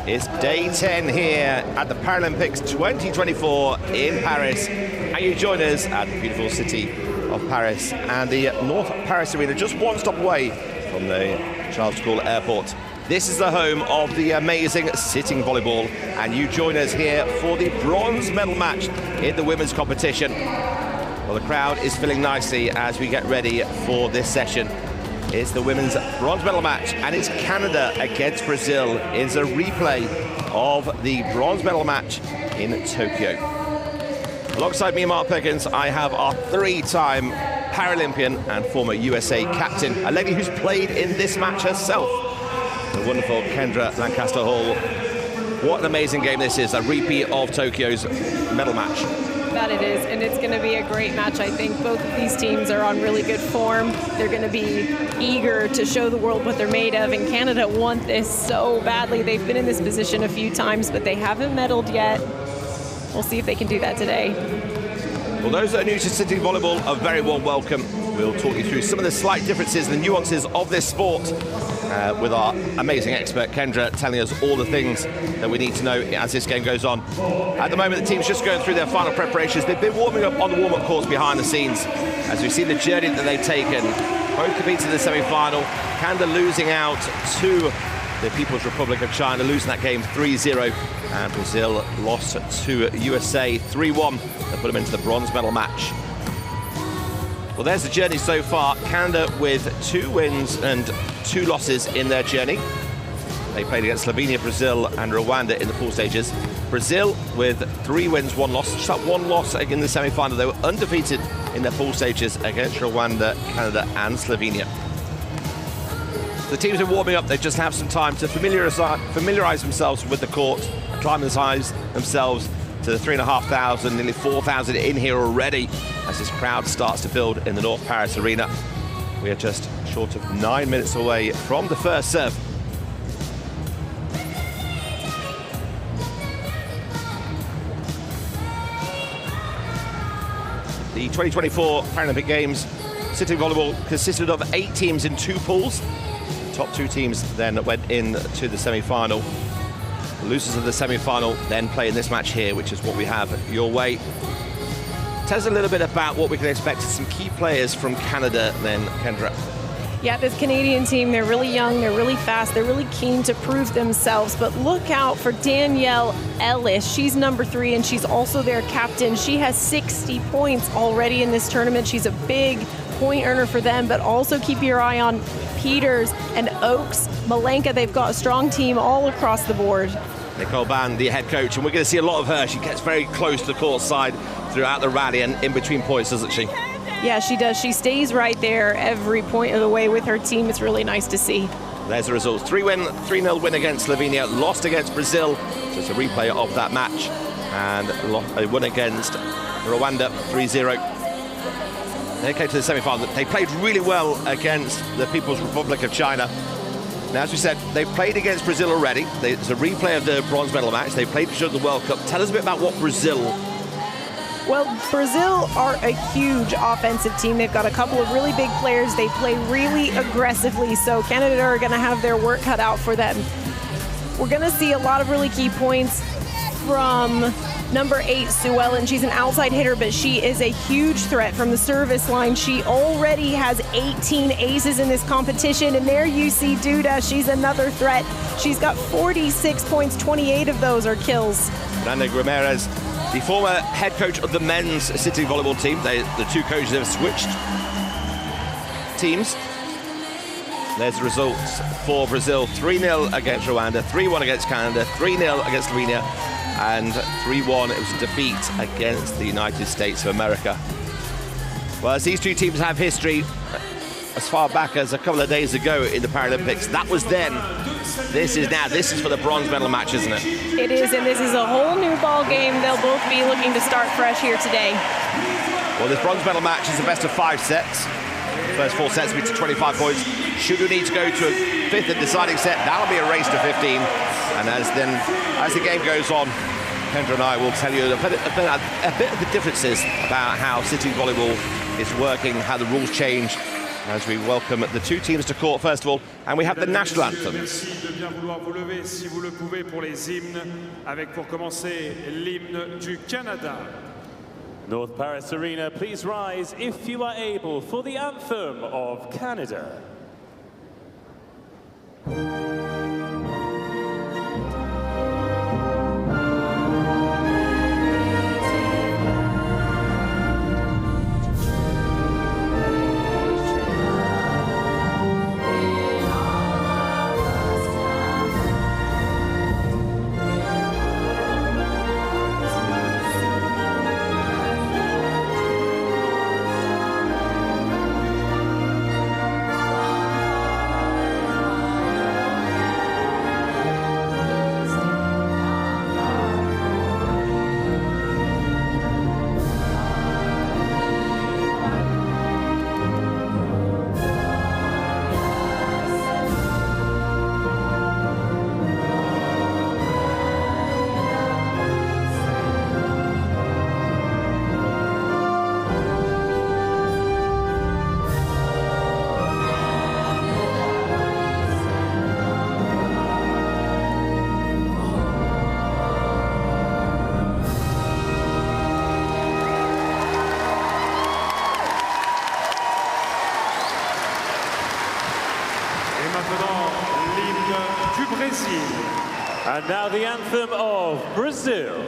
It's day 10 here at the Paralympics 2024 in Paris. And you join us at the beautiful city of Paris and the North Paris Arena, just one stop away from the Charles de Gaulle Airport. This is the home of the amazing sitting volleyball, and you join us here for the bronze medal match in the women's competition. Well, the crowd is filling nicely as we get ready for this session. It's the women's bronze medal match, and it's Canada against Brazil. It's a replay of the bronze medal match in Tokyo. Alongside me, Mark Perkins, I have our three-time Paralympian and former USA captain, a lady who's played in this match herself, the wonderful Kendra Lancaster-Hall. What an amazing game this is, a repeat of Tokyo's medal match. That it is, and it's going to be a great match. I think both of these teams are on really good form. They're going to be eager to show the world what they're made of, and Canada want this so badly. They've been in this position a few times, but they haven't medaled yet. We'll see if they can do that today. Well, those that are new to sitting volleyball are very warm welcome. We'll talk you through some of the slight differences, the nuances of this sport, with our amazing expert Kendra telling us all the things that we need to know as this game goes on. At the moment, the team's just going through their final preparations. They've been warming up on the warm-up course behind the scenes as we see the journey that they've taken. Both competed in the semi-final. Canada losing out to the People's Republic of China, losing that game 3-0, and Brazil lost to USA 3-1. That put them into the bronze medal match. Well, there's the journey so far. Canada with 2 wins and 2 losses in their journey. They played against Slovenia, Brazil, and Rwanda in the pool stages. Brazil with 3 wins, 1 loss. Just that 1 loss in the semi-final. They were undefeated in their pool stages against Rwanda, Canada, and Slovenia. The teams are warming up. They just have some time to familiarize themselves with the court, acclimatize themselves to the 3,500, nearly 4,000 in here already as this crowd starts to build in the North Paris Arena. We are just short of 9 minutes away from the first serve. The 2024 Paralympic Games sitting volleyball consisted of 8 teams in 2 pools. The top 2 teams then went into the semi-final. The losers of the semi-final then play in this match here, which is what we have your way. Tell us a little bit about what we can expect. Some key players from Canada then, Kendra. Yeah, this Canadian team, they're really young, they're really fast, they're really keen to prove themselves, but look out for Danielle Ellis. She's number 3, and she's also their captain. She has 60 points already in this tournament. She's a big point earner for them, but also keep your eye on Peters and Oakes, Malenka. They've got a strong team all across the board. Nicole Ban, the head coach, and we're going to see a lot of her. She gets very close to the court side throughout the rally and in between points, doesn't she? Yeah, she does. She stays right there every point of the way with her team. It's really nice to see. There's the results. 3-0 win against Slovenia, lost against Brazil. So it's a replay of that match. And a win against Rwanda, 3-0. They came to the semi-final. They played really well against the People's Republic of China. Now, as we said, they've played against Brazil already. There's a replay of the bronze medal match. They played at the World Cup. Tell us a bit about what Brazil... Well, Brazil are a huge offensive team. They've got a couple of really big players. They play really aggressively, so Canada are going to have their work cut out for them. We're going to see a lot of really key points from number 8, Sue Ellen. She's an outside hitter, but she is a huge threat from the service line. She already has 18 aces in this competition, and there you see Duda. She's another threat. She's got 46 points, 28 of those are kills. Nanda Ramirez, the former head coach of the men's sitting volleyball team. The 2 coaches have switched teams. There's the results for Brazil. 3-0 against Rwanda, 3-1 against Canada, 3-0 against Slovenia, and 3-1, it was a defeat against the United States of America. Well, as these 2 teams have history, as far back as a couple of days ago in the Paralympics, that was then. This is now. This is for the bronze medal match, isn't it? It is, and this is a whole new ball game. They'll both be looking to start fresh here today. Well, this bronze medal match is the best of 5 sets. The first 4 sets will be to 25 points. Should we need to go to a 5th and deciding set, that'll be a race to 15. And as the game goes on, Kendra and I will tell you a bit of the differences about how sitting volleyball is working, how the rules change, as we welcome the two teams to court first of all, and we have the national anthems. Merci de bien vouloir vous lever si vous le pouvez pour les hymnes, avec pour commencer l'hymne du Canada. North Paris Arena, please rise if you are able for the anthem of Canada. And now the anthem of Brazil.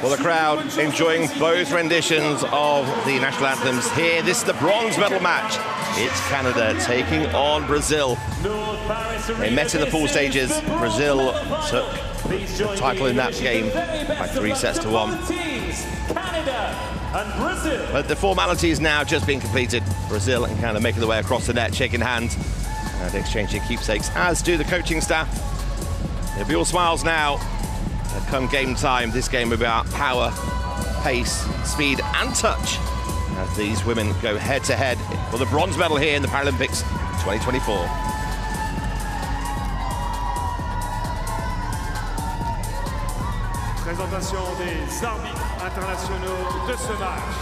Well, the crowd enjoying both renditions of the national anthems here. This is the bronze medal match. It's Canada taking on Brazil. They met in the pool stages. Brazil took the title in that game by 3-1. But the formalities now just being completed. Brazil and Canada making their way across the net, shaking hands and exchanging keepsakes, as do the coaching staff. They'll be all smiles now. Come game time, this game will be about power, pace, speed and touch as these women go head to head for the bronze medal here in the Paralympics 2024. Présentation des arbitres internationaux de ce match.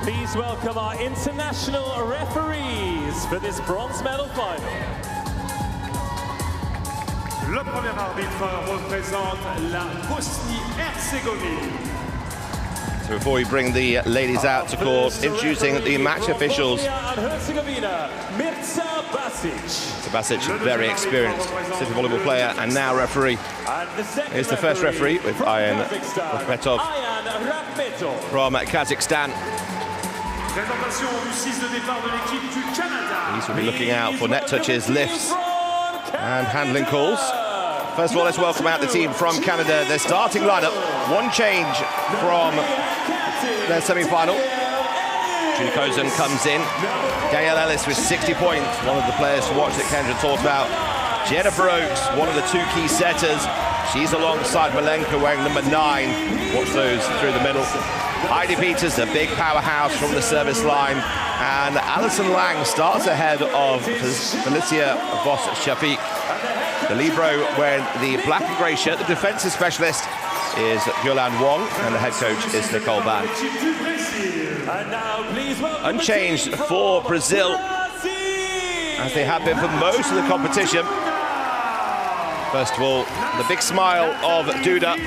Please welcome our international referees for this bronze medal final. Le premier arbitre représente la Bosnie-Herzégovine. So before we bring the ladies out to court, introducing the match officials. Basic, very experienced city volleyball player and now referee. Here's the first referee with Ayan Rakhmetov from Kazakhstan. These will be looking out for net touches, lifts and handling calls. First of all, let's welcome out the team from Canada. Their starting lineup, one change from their semi-final. Julie Kozan comes in. Gail Ellis with 60 points, one of the players to watch that Kendra talked about. Jennifer Oakes, one of the two key setters. She's alongside Malenka wearing number 9. Watch those through the middle. Heidi Peters, the big powerhouse from the service line. And Alison Lang starts ahead of Felicia Vos-Shafik. The libero wearing the black and grey shirt, the defensive specialist is Yolande Wong, and the head coach is Nicole Ban. Unchanged for Brazil, as they have been for most of the competition. First of all, the big smile of Duda.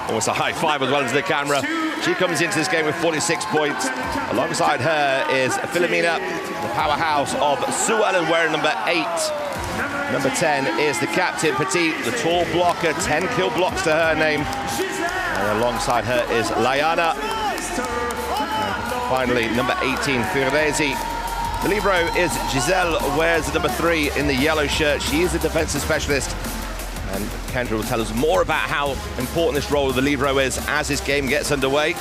Almost a high five as well into the camera. She comes into this game with 46 points. Alongside her is Philomena, the powerhouse of Sue Ellen, wearing number 8. Number 10 is the captain, Petit, the tall blocker, 10 kill blocks to her name. And alongside her is Layana. And finally, number 18, Fioresi. The libero is Giselle, wears the number 3 in the yellow shirt. She is a defensive specialist. And Kendra will tell us more about how important this role of the libero is as this game gets underway.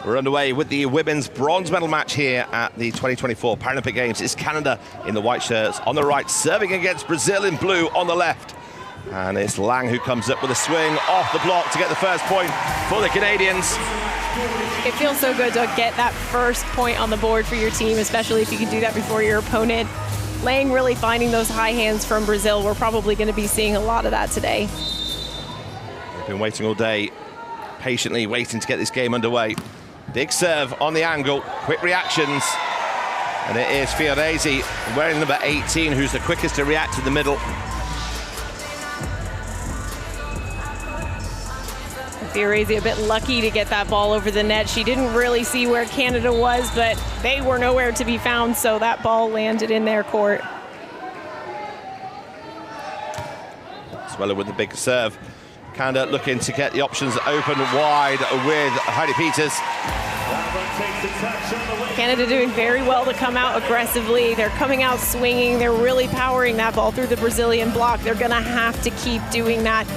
We're underway with the women's bronze medal match here at the 2024 Paralympic Games. It's Canada in the white shirts on the right, serving against Brazil in blue on the left. And it's Lang who comes up with a swing off the block to get the first point for the Canadians. It feels so good to get that first point on the board for your team, especially if you can do that before your opponent. Lang really finding those high hands from Brazil. We're probably going to be seeing a lot of that today. They've been waiting all day, patiently waiting to get this game underway. Big serve on the angle, quick reactions. And it is Fioresi, wearing number 18, who's the quickest to react in the middle. Fioresi a bit lucky to get that ball over the net. She didn't really see where Canada was, but they were nowhere to be found, so that ball landed in their court. Sweller with the big serve. Canada looking to get the options open wide with Heidi Peters. Canada doing very well to come out aggressively. They're coming out swinging. They're really powering that ball through the Brazilian block. They're going to have to keep doing that.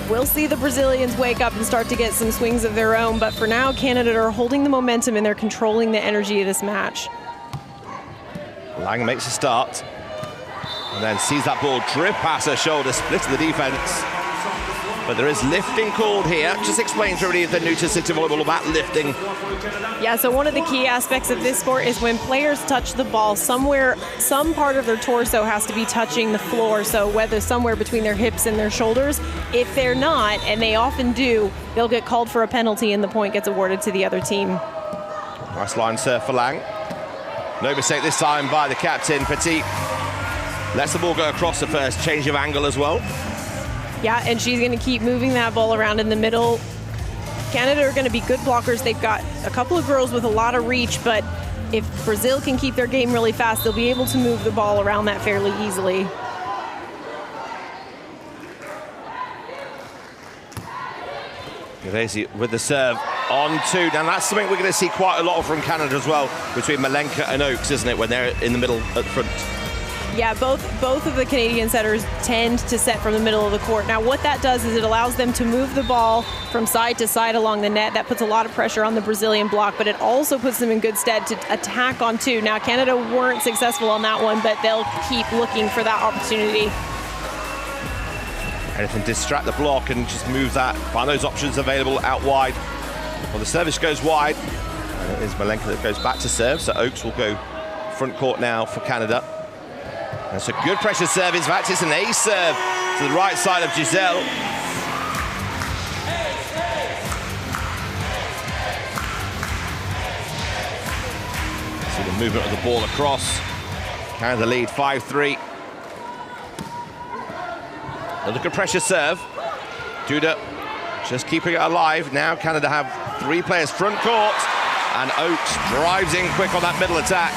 We'll see the Brazilians wake up and start to get some swings of their own, but for now, Canada are holding the momentum and they're controlling the energy of this match. Lang makes a start and then sees that ball drip past her shoulder, split the defense. But there is lifting called here. Just explain to everybody if they're new to City Volleyball about lifting. Yeah, so one of the key aspects of this sport is when players touch the ball, somewhere, some part of their torso has to be touching the floor. So whether somewhere between their hips and their shoulders, if they're not, and they often do, they'll get called for a penalty and the point gets awarded to the other team. Nice line serve for Lang. No mistake this time by the captain, Petit. Lets the ball go across the first, change of angle as well. Yeah, and she's going to keep moving that ball around in the middle. Canada are going to be good blockers. They've got a couple of girls with a lot of reach, but if Brazil can keep their game really fast, they'll be able to move the ball around that fairly easily. Fioresi with the serve on 2. Now that's something we're going to see quite a lot of from Canada as well, between Malenka and Oakes, isn't it, when they're in the middle at front. Yeah, both of the Canadian setters tend to set from the middle of the court. Now what that does is it allows them to move the ball from side to side along the net. That puts a lot of pressure on the Brazilian block, but it also puts them in good stead to attack on 2. Now Canada weren't successful on that one, but they'll keep looking for that opportunity. Anything distract the block and just move that, find those options available out wide. Well, the service goes wide, and it is Malenka that goes back to serve, so Oakes will go front court now for Canada. That's a good pressure serve. In fact, it's an ace serve to the right side of Giselle. See the movement of the ball across. Canada lead 5-3. Another good pressure serve. Duda just keeping it alive. Now Canada have 3 players front court, and Oakes drives in quick on that middle attack.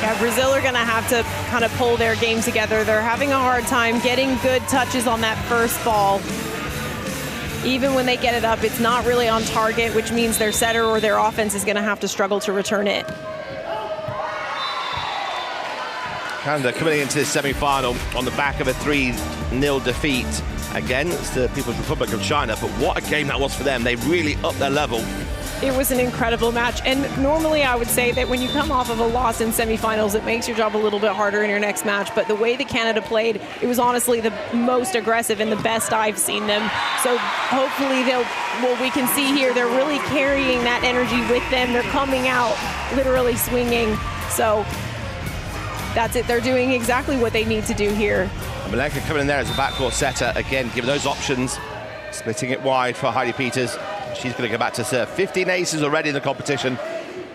Yeah, Brazil are going to have to kind of pull their game together. They're having a hard time getting good touches on that first ball. Even when they get it up, it's not really on target, which means their setter or their offense is going to have to struggle to return it. Canada coming into this semi-final on the back of a 3-0 defeat against the People's Republic of China. But what a game that was for them. They really upped their level. It was an incredible match. And normally I would say that when you come off of a loss in semifinals, it makes your job a little bit harder in your next match. But the way that Canada played, it was honestly the most aggressive and the best I've seen them. So hopefully what we can see here, they're really carrying that energy with them. They're coming out literally swinging. So that's it. They're doing exactly what they need to do here. Malenka coming in there as a backcourt setter. Again, giving those options, splitting it wide for Heidi Peters. She's going to go back to serve. 15 aces already in the competition.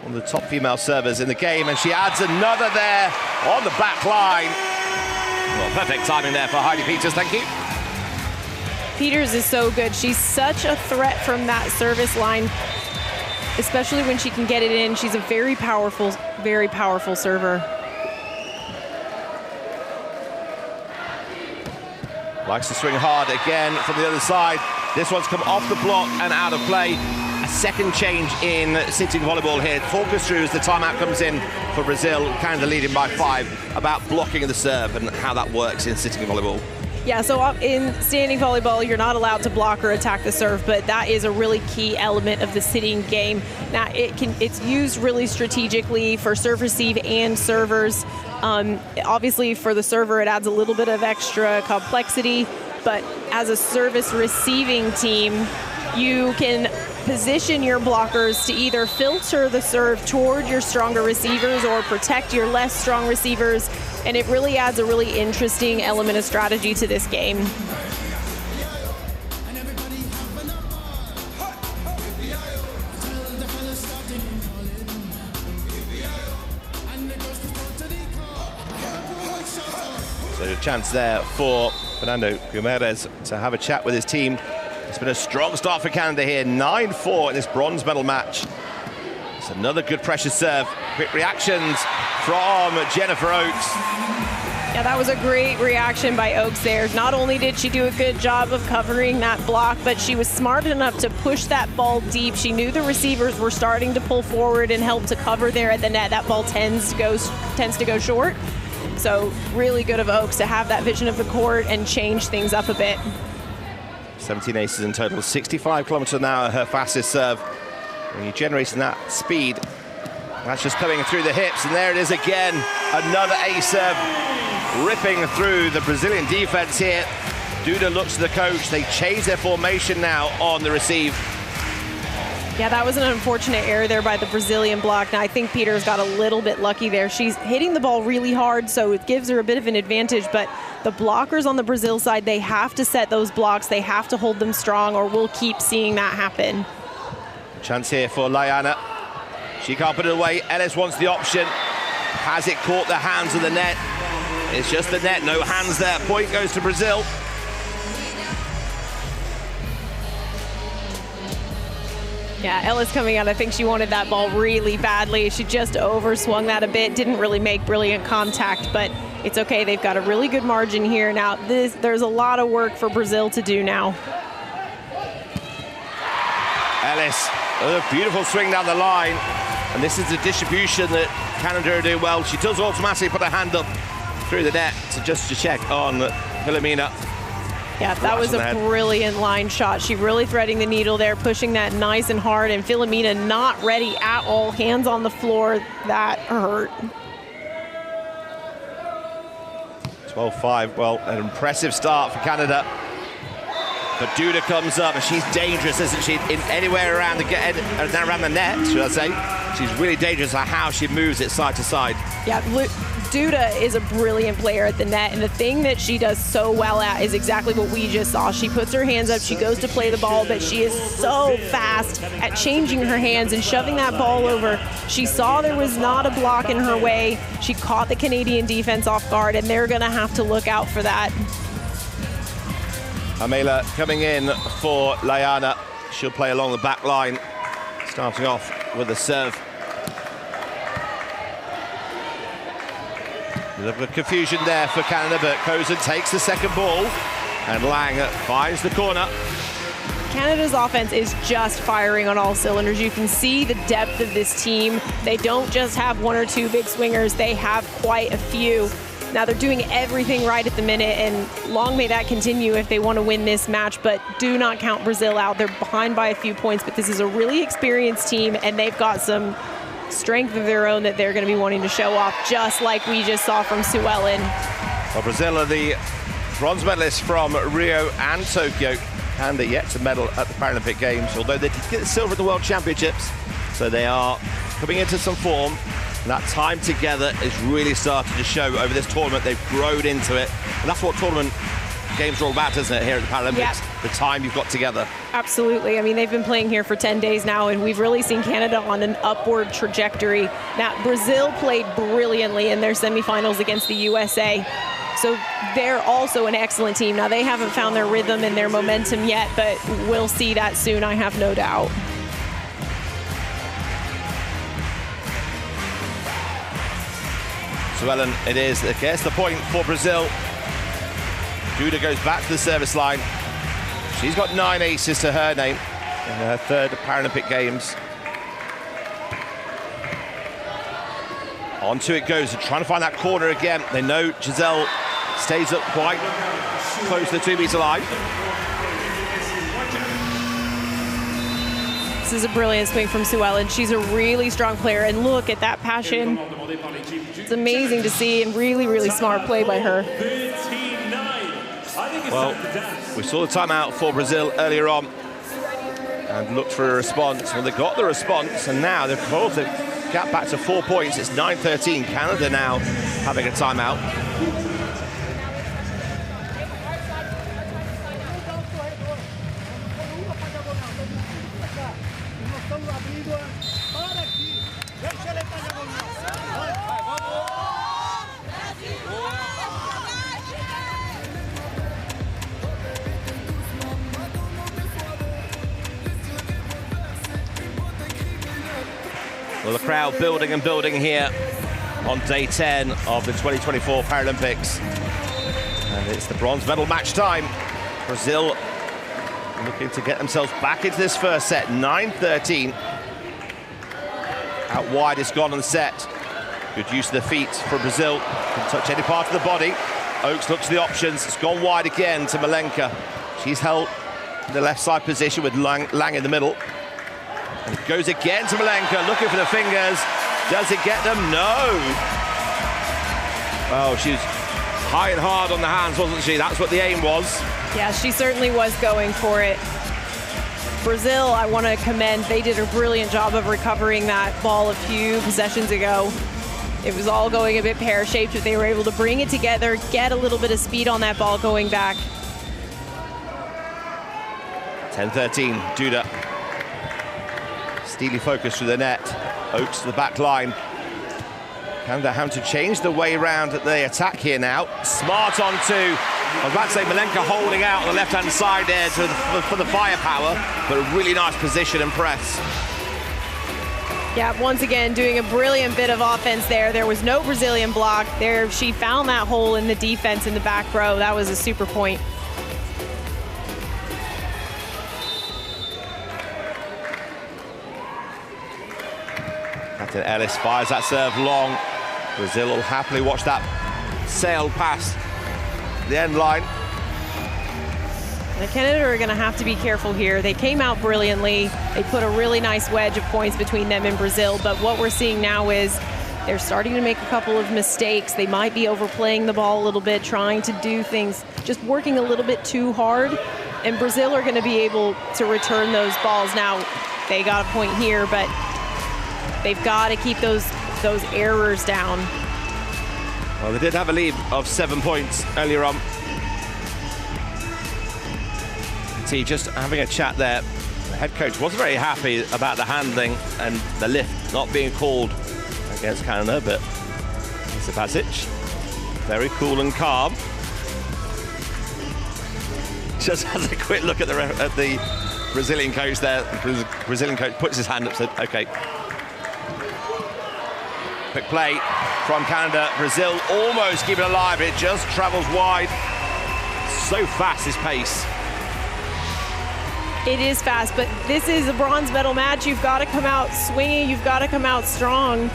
One of the top female servers in the game, and she adds another there on the back line. Well, perfect timing there for Heidi Peters, thank you. Peters is so good. She's such a threat from that service line, especially when she can get it in. She's a very powerful server. Likes to swing hard again from the other side. This one's come off the block and out of play. A second change in sitting volleyball here. Talk us through as the timeout comes in for Brazil, Canada leading by 5, about blocking the serve and how that works in sitting volleyball. Yeah, so in standing volleyball, you're not allowed to block or attack the serve, but that is a really key element of the sitting game. Now, it's used really strategically for serve receive and servers. Obviously, for the server, it adds a little bit of extra complexity, but as a service receiving team, you can position your blockers to either filter the serve toward your stronger receivers or protect your less strong receivers, and it really adds a really interesting element of strategy to this game. So a chance there for Fernando Guimarães to have a chat with his team. It's been a strong start for Canada here, 9-4 in this bronze medal match. It's another good pressure serve. Quick reactions from Jennifer Oakes. Yeah, that was a great reaction by Oakes there. Not only did she do a good job of covering that block, but she was smart enough to push that ball deep. She knew the receivers were starting to pull forward and help to cover there at the net. That ball tends to go short. So really good of Oakes to have that vision of the court and change things up a bit. 17 aces in total, 65 kilometers an hour, her fastest serve. When you're generating that speed, that's just coming through the hips, and there it is again. Another ace serve ripping through the Brazilian defense here. Duda looks to the coach. They change their formation now on the receive. Yeah, that was an unfortunate error there by the Brazilian block. Now, I think Peters got a little bit lucky there. She's hitting the ball really hard, so it gives her a bit of an advantage, but the blockers on the Brazil side, they have to set those blocks. They have to hold them strong, or we'll keep seeing that happen. Chance here for Laiana. She can't put it away. Ellis wants the option. Has it caught the hands of the net? It's just the net, no hands there. Point goes to Brazil. Yeah, Ellis coming out, I think she wanted that ball really badly. She just overswung that a bit, didn't really make brilliant contact, but it's okay. They've got a really good margin here. Now, there's a lot of work for Brazil to do now. Ellis, a beautiful swing down the line. And this is the distribution that Canada are doing well. She does automatically put her hand up through the net just to check on Wilhelmina. Yeah, that was a brilliant line shot. She really threading the needle there, pushing that nice and hard, and Wilhelmina not ready at all. Hands on the floor, that hurt. 12-5, well, an impressive start for Canada. But Duda comes up, and she's dangerous, isn't she? In anywhere around around the net, should I say. She's really dangerous at how she moves it side to side. Yeah, Duda is a brilliant player at the net, and the thing that she does so well at is exactly what we just saw. She puts her hands up, she goes to play the ball, but she is so fast at changing her hands and shoving that ball over. She saw there was not a block in her way. She caught the Canadian defense off guard, and they're gonna have to look out for that. Amela coming in for Laiana. She'll play along the back line, starting off with a serve. A bit of confusion there for Canada, but Cozen takes the second ball, and Lang finds the corner. Canada's offense is just firing on all cylinders. You can see the depth of this team. They don't just have one or two big swingers, they have quite a few. Now they're doing everything right at the minute, and long may that continue if they want to win this match, but do not count Brazil out. They're behind by a few points, but this is a really experienced team, and they've got some strength of their own that they're going to be wanting to show off, just like we just saw from Suellen. Well, Brazil are the bronze medalists from Rio and Tokyo, and they're yet to medal at the Paralympic Games, although they did get the silver at the World Championships, so they are coming into some form. And that time together is really starting to show over this tournament. They've grown into it, and that's what tournament games are all about, isn't it, here at the Paralympics? Yep. The time you've got together. Absolutely. I mean, they've been playing here for 10 days now, and we've really seen Canada on an upward trajectory. Now, Brazil played brilliantly in their semifinals against the USA. So they're also an excellent team. Now, they haven't found their rhythm and their momentum yet, but we'll see that soon, I have no doubt. Suellen, it is, I guess, the point for Brazil. Duda goes back to the service line. She's got 9 aces to her name in her third Paralympic Games. Onto it goes, trying to find that corner again. They know Giselle stays up quite close to the 2-meter line. This is a brilliant swing from Suellen. She's a really strong player, and look at that passion. It's amazing to see, and really, really smart play by her. Well, we saw the timeout for Brazil earlier on and looked for a response. Well, they got the response, and now they've closed the gap back to 4 points. It's 9-13. Canada now having a timeout. Well, the crowd building and building here on day 10 of the 2024 Paralympics. And it's the bronze medal match time. Brazil looking to get themselves back into this first set, 9-13. Out wide, it's gone on the set. Good use of the feet for Brazil. Can touch any part of the body. Oakes looks at the options. It's gone wide again to Malenka. She's held in the left side position with Lang in the middle. And it goes again to Malenka, looking for the fingers. Does it get them? No. Oh, she's high and hard on the hands, wasn't she? That's what the aim was. Yeah, she certainly was going for it. Brazil, I want to commend. They did a brilliant job of recovering that ball a few possessions ago. It was all going a bit pear-shaped, but they were able to bring it together, get a little bit of speed on that ball going back. 10-13, Duda. Steely focus through the net. Oakes to the back line. Canada having to change the way around the attack here now. Smart on two. I was about to say Malenka holding out on the left-hand side there for the firepower, but a really nice position and press. Yeah, once again, doing a brilliant bit of offense there. There was no Brazilian block there. She found that hole in the defense in the back row. That was a super point. Captain Ellis fires that serve long. Brazil will happily watch that sail past the end line. Now, Canada are going to have to be careful here. They came out brilliantly. They put a really nice wedge of points between them and Brazil, but what we're seeing now is they're starting to make a couple of mistakes. They might be overplaying the ball a little bit, trying to do things, just working a little bit too hard, and Brazil are going to be able to return those balls. Now, they got a point here, but they've got to keep those errors down. Well, they did have a lead of 7 points earlier on. See, just having a chat there, the head coach wasn't very happy about the handling and the lift not being called against Canada, but Basic, very cool and calm. Just has a quick look at the Brazilian coach there. The Brazilian coach puts his hand up and said, okay. Quick play. from Canada. Brazil almost keep it alive, it just travels wide. So fast, this pace. It is fast, but this is a bronze medal match. You've got to come out swinging, you've got to come out strong.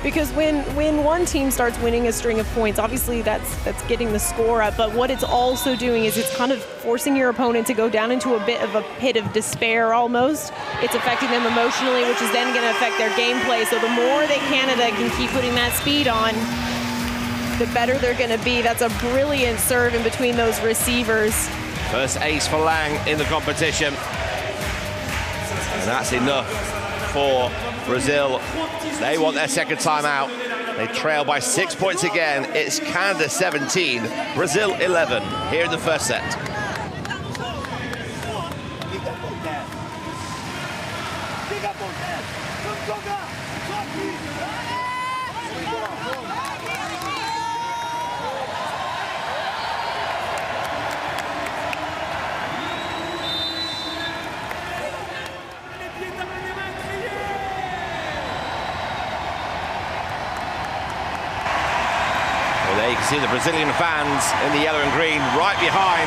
Because when one team starts winning a string of points, obviously that's getting the score up, but what it's also doing is it's kind of forcing your opponent to go down into a bit of a pit of despair almost. It's affecting them emotionally, which is then going to affect their gameplay. So the more that Canada can keep putting that speed on, the better they're going to be. That's a brilliant serve in between those receivers. First ace for Lang in the competition. And that's enough for Brazil. They want their second time out. They trail by 6 points again. It's Canada 17, Brazil 11 here in the first set. There you can see the Brazilian fans in the yellow and green right behind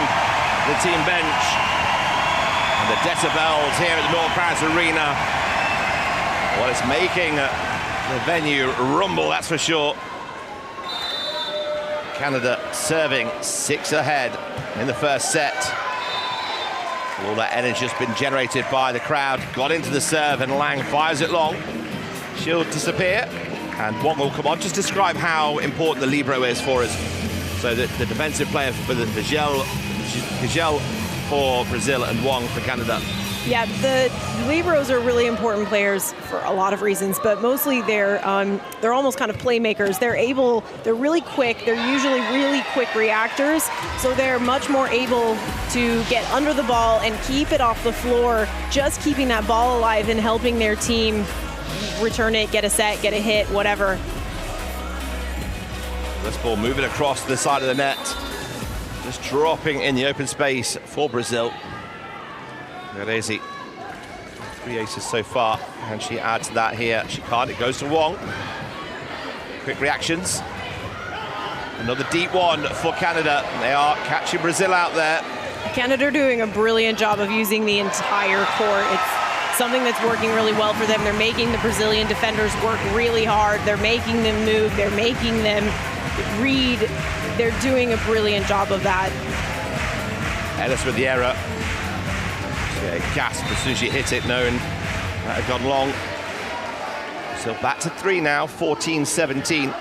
the team bench. And the decibels here at the North Paris Arena. Well, it's making the venue rumble, that's for sure. Canada serving 6 ahead in the first set. All that energy has been generated by the crowd. Got into the serve and Lang fires it long. She'll disappear. And Wong will come on. Just describe how important the libero is for us. So that the defensive player for the Gel for Brazil and Wong for Canada. Yeah, the liberos are really important players for a lot of reasons, but mostly they're almost kind of playmakers. They're really quick. They're usually really quick reactors, so they're much more able to get under the ball and keep it off the floor, just keeping that ball alive and helping their team return it, get a set, get a hit, whatever. This ball moving across the side of the net, just dropping in the open space for Brazil. Garesi, 3 aces so far, and she adds to that here. She can't, it goes to Wong. Quick reactions. Another deep one for Canada. They are catching Brazil out there. Canada are doing a brilliant job of using the entire court. It's something that's working really well for them. They're making the Brazilian defenders work really hard. They're making them move. They're making them read. They're doing a brilliant job of that. Ellis with the error. Yeah, gasp as soon as she hit it, knowing that had gone long. So back to 3 now, 14-17.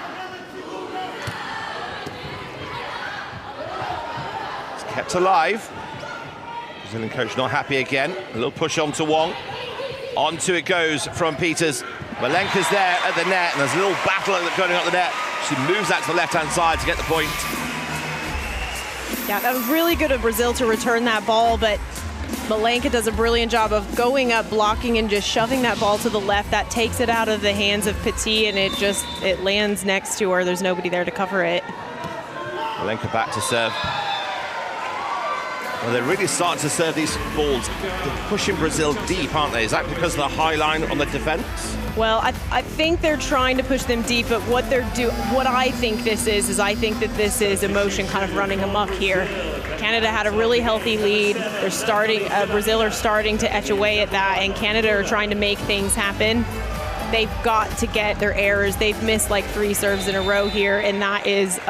It's kept alive. Brazilian coach not happy again. A little push on to Wong. Onto it goes from Peters. Malenka's there at the net, and there's a little battle going up the net. She moves that to the left-hand side to get the point. Yeah, that was really good of Brazil to return that ball, but Malenka does a brilliant job of going up, blocking, and just shoving that ball to the left. That takes it out of the hands of Petit, and it lands next to her. There's nobody there to cover it. Malenka back to serve. Well, they're really starting to serve these balls. They're pushing Brazil deep, aren't they? Is that because of the high line on the defense? Well, I think they're trying to push them deep, but what I think this is I think that this is emotion kind of running amok here. Canada had a really healthy lead. They're starting, Brazil are starting to etch away at that, and Canada are trying to make things happen. They've got to get their errors. They've missed like 3 serves in a row here, and that is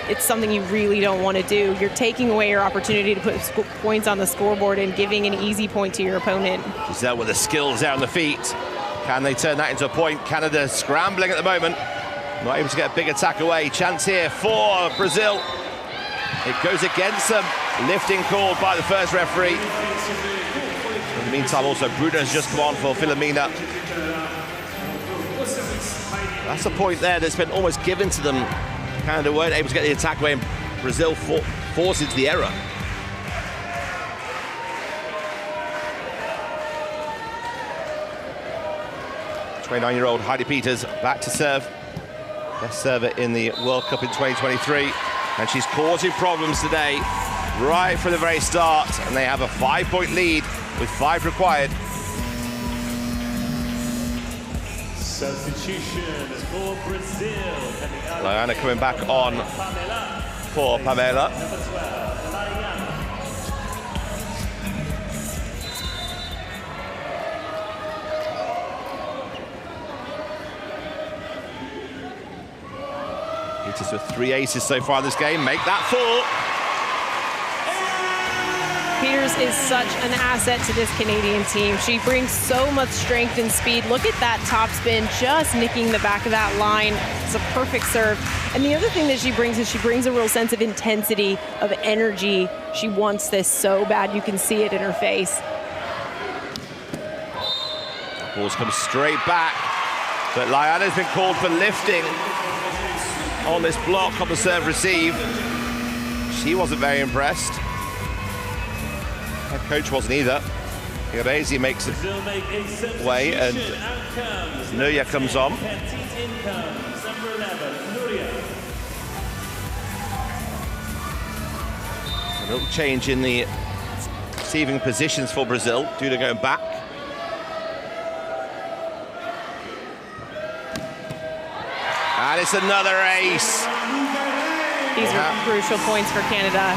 it's something you really don't want to do. You're taking away your opportunity to put points on the scoreboard and giving an easy point to your opponent. Giselle with the skills there on the feet. Can they turn that into a point? Canada scrambling at the moment. Not able to get a big attack away. Chance here for Brazil. It goes against them. Lifting called by the first referee. In the meantime, also, Bruno's just come on for Filomena. That's a point there that's been almost given to them. Canada weren't able to get the attack away, and Brazil forces the error. '29-year-old Heidi Peters back to serve. Best server in the World Cup in 2023. And she's causing problems today, right from the very start. And they have a 5-point lead with 5 required. Substitution for Brazil. Laiana coming back on for Pamela. Peters with 3 aces so far in this game. Make that 4. Peters is such an asset to this Canadian team. She brings so much strength and speed. Look at that topspin, just nicking the back of that line. It's a perfect serve. And the other thing that she brings is she brings a real sense of intensity, of energy. She wants this so bad, you can see it in her face. Balls come straight back, but Laiana's been called for lifting on this block on the serve receive. She wasn't very impressed. Head coach wasn't either. Irezi makes it way, and Nuya comes on. A little change in the receiving positions for Brazil. Duda going back. And it's another ace. These are crucial points for Canada.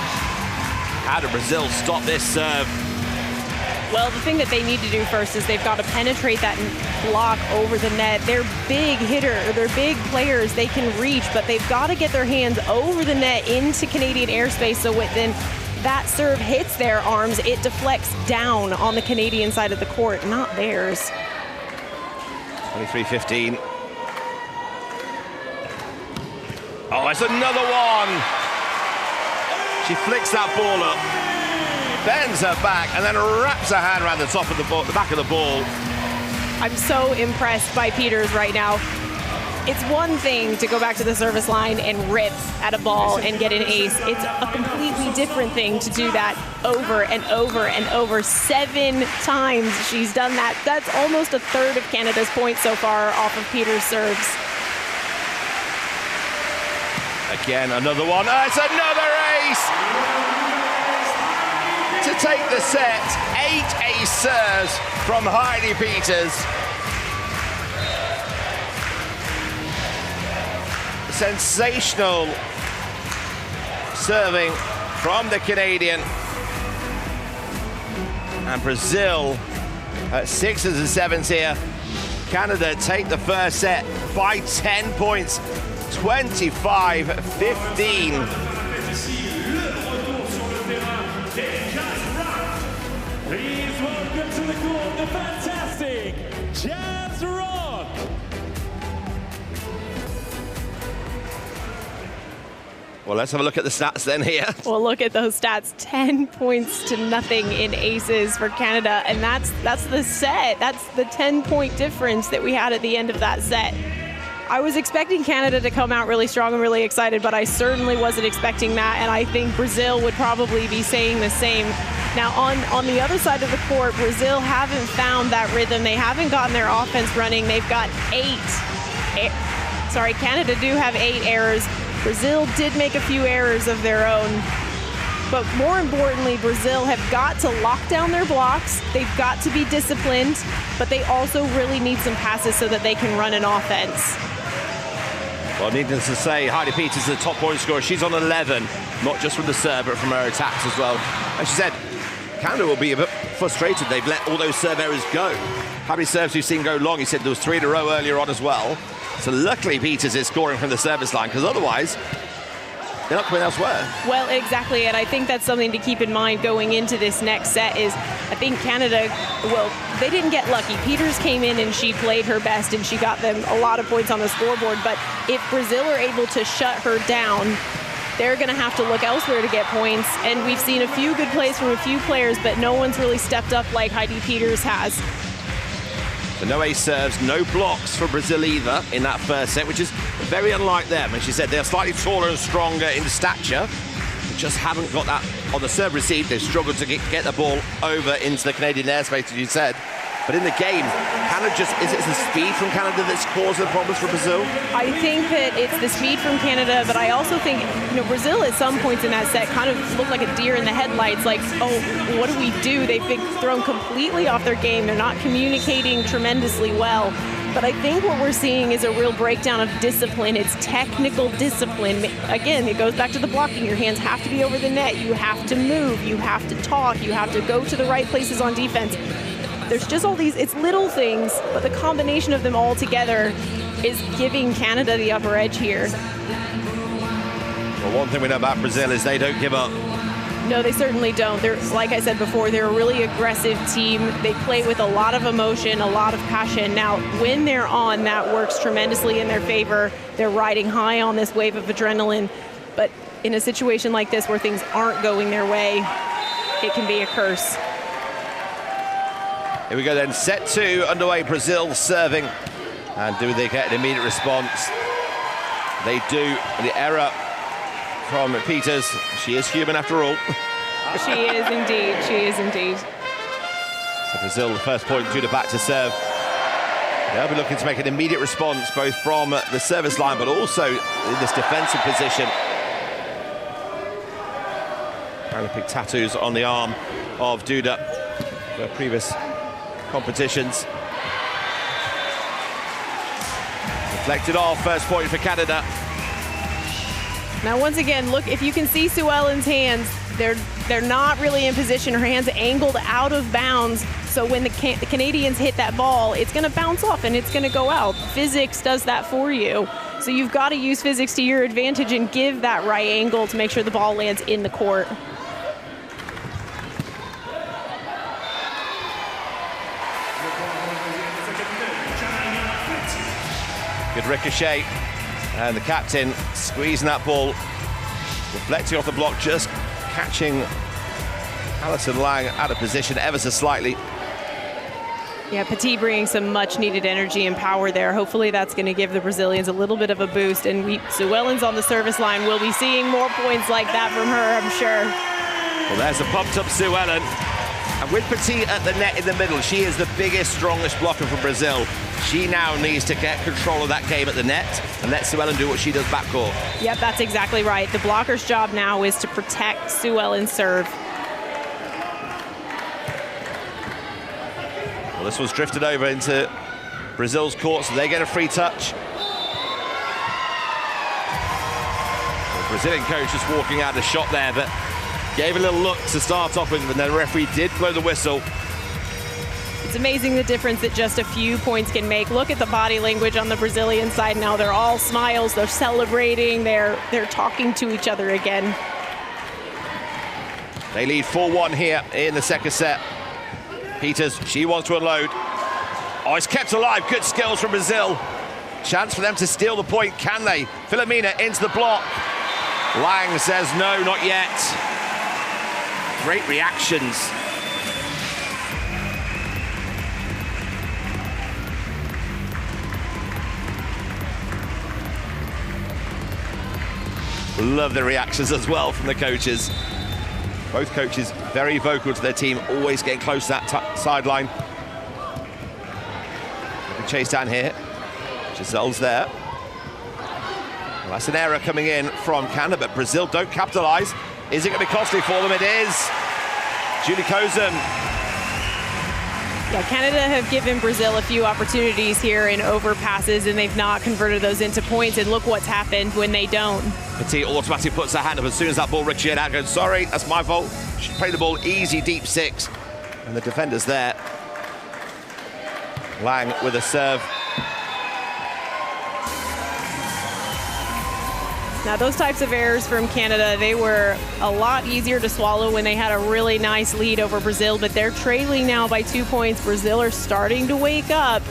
How did Brazil stop this serve? Well, the thing that they need to do first is they've got to penetrate that block over the net. They're big hitter, they're big players, they can reach, but they've got to get their hands over the net into Canadian airspace, so when that serve hits their arms, it deflects down on the Canadian side of the court, not theirs. 23-15. Oh, it's another one. She flicks that ball up, bends her back, and then wraps her hand around the top of the ball, the back of the ball. I'm so impressed by Peters right now. It's one thing to go back to the service line and rip at a ball and get an ace. It's a completely different thing to do that over and over and over. 7 times she's done that. That's almost a third of Canada's points so far off of Peters' serves. Again, another one. Oh, it's another ace! To take the set, 8 ace serves from Heidi Peters. Sensational serving from the Canadian. And Brazil at 6s and 7s here. Canada take the first set by 10 points. 25-15. Please welcome to the court the fantastic Jazz Rock. Well, let's have a look at the stats then here. Well, look at those stats. 10 points to nothing in aces for Canada, and that's the set. That's the 10-point difference that we had at the end of that set. I was expecting Canada to come out really strong and really excited, but I certainly wasn't expecting that, and I think Brazil would probably be saying the same. Now, on the other side of the court, Brazil haven't found that rhythm. They haven't gotten their offense running. They've got Canada do have 8 errors. Brazil did make a few errors of their own. But more importantly, Brazil have got to lock down their blocks. They've got to be disciplined, but they also really need some passes so that they can run an offense. Well, needless to say, Heidi Peters is the top point scorer. She's on 11, not just from the serve, but from her attacks as well. And she said, Canada will be a bit frustrated. They've let all those serve errors go. How many serves you've seen go long? He said there was 3 in a row earlier on as well. So luckily Peters is scoring from the service line, because otherwise they're not coming elsewhere. Well, exactly, and I think that's something to keep in mind going into this next set is I think Canada, well, they didn't get lucky. Peters came in and she played her best and she got them a lot of points on the scoreboard, but if Brazil are able to shut her down, they're going to have to look elsewhere to get points, and we've seen a few good plays from a few players, but no one's really stepped up like Heidi Peters has. So no ace serves, no blocks for Brazil either in that first set, which is very unlike them. And she said they're slightly taller and stronger in stature, but just haven't got that on the serve receive. They've struggled to get the ball over into the Canadian airspace, as you said. But in the game, Canada is it the speed from Canada that's causing problems for Brazil? I think that it's the speed from Canada, but I also think, Brazil at some points in that set kind of looked like a deer in the headlights, like, oh, what do we do? They've been thrown completely off their game. They're not communicating tremendously well. But I think what we're seeing is a real breakdown of discipline. It's technical discipline. Again, it goes back to the blocking. Your hands have to be over the net. You have to move. You have to talk. You have to go to the right places on defense. There's just all these, it's little things, but the combination of them all together is giving Canada the upper edge here. Well, one thing we know about Brazil is they don't give up. No, they certainly don't. They're, like I said before, they're a really aggressive team. They play with a lot of emotion, a lot of passion. Now, when they're on, that works tremendously in their favor. They're riding high on this wave of adrenaline. But in a situation like this where things aren't going their way, it can be a curse. Here we go then, set 2 underway, Brazil serving. And do they get an immediate response? They do. The error from Peters. She is human after all. She is indeed, she is indeed. So Brazil, the first point due to back to serve. They'll be looking to make an immediate response, both from the service line, but also in this defensive position. Paralympic tattoos on the arm of Duda for previous competitions. Deflected off, first point for Canada. Now, once again, look, if you can see Sue Ellen's hands, they're not really in position. Her hands angled out of bounds, so when the Canadians hit that ball, it's going to bounce off and it's going to go out. Physics does that for you. So you've got to use physics to your advantage and give that right angle to make sure the ball lands in the court. Good ricochet. And the captain squeezing that ball, deflecting off the block, just catching Alison Lang out of position ever so slightly. Yeah, Petit bringing some much-needed energy and power there. Hopefully that's going to give the Brazilians a little bit of a boost. And Sue Ellen's on the service line. We'll be seeing more points like that from her, I'm sure. Well, there's a pumped-up Sue Ellen. And with Petit at the net in the middle, she is the biggest, strongest blocker for Brazil. She now needs to get control of that game at the net and let Sue Ellen do what she does backcourt. Yep, that's exactly right. The blocker's job now is to protect Sue Ellen's serve. Well, this one's drifted over into Brazil's court, so they get a free touch. The Brazilian coach just walking out a shot there, but gave a little look to start off with, and then the referee did blow the whistle. It's amazing the difference that just a few points can make. Look at the body language on the Brazilian side now. They're all smiles, they're celebrating, they're talking to each other again. They lead 4-1 here in the second set. Peters, she wants to unload. Oh, it's kept alive. Good skills from Brazil. Chance for them to steal the point. Can they? Filomena into the block. Lang says no, not yet. Great reactions. Love the reactions as well from the coaches. Both coaches very vocal to their team, always getting close to that sideline. Chase down here. Giselle's there. Well, that's an error coming in from Canada, but Brazil don't capitalize. Is it going to be costly for them? It is. Julie Kozum. Yeah, Canada have given Brazil a few opportunities here in overpasses, and they've not converted those into points, and look what's happened when they don't. Petit automatically puts her hand up as soon as that ball ricocheted out, goes, sorry, that's my fault. She played the ball easy, deep six. And the defender's there. Lang with a serve. Now, those types of errors from Canada, they were a lot easier to swallow when they had a really nice lead over Brazil, but they're trailing now by 2 points. Brazil are starting to wake up.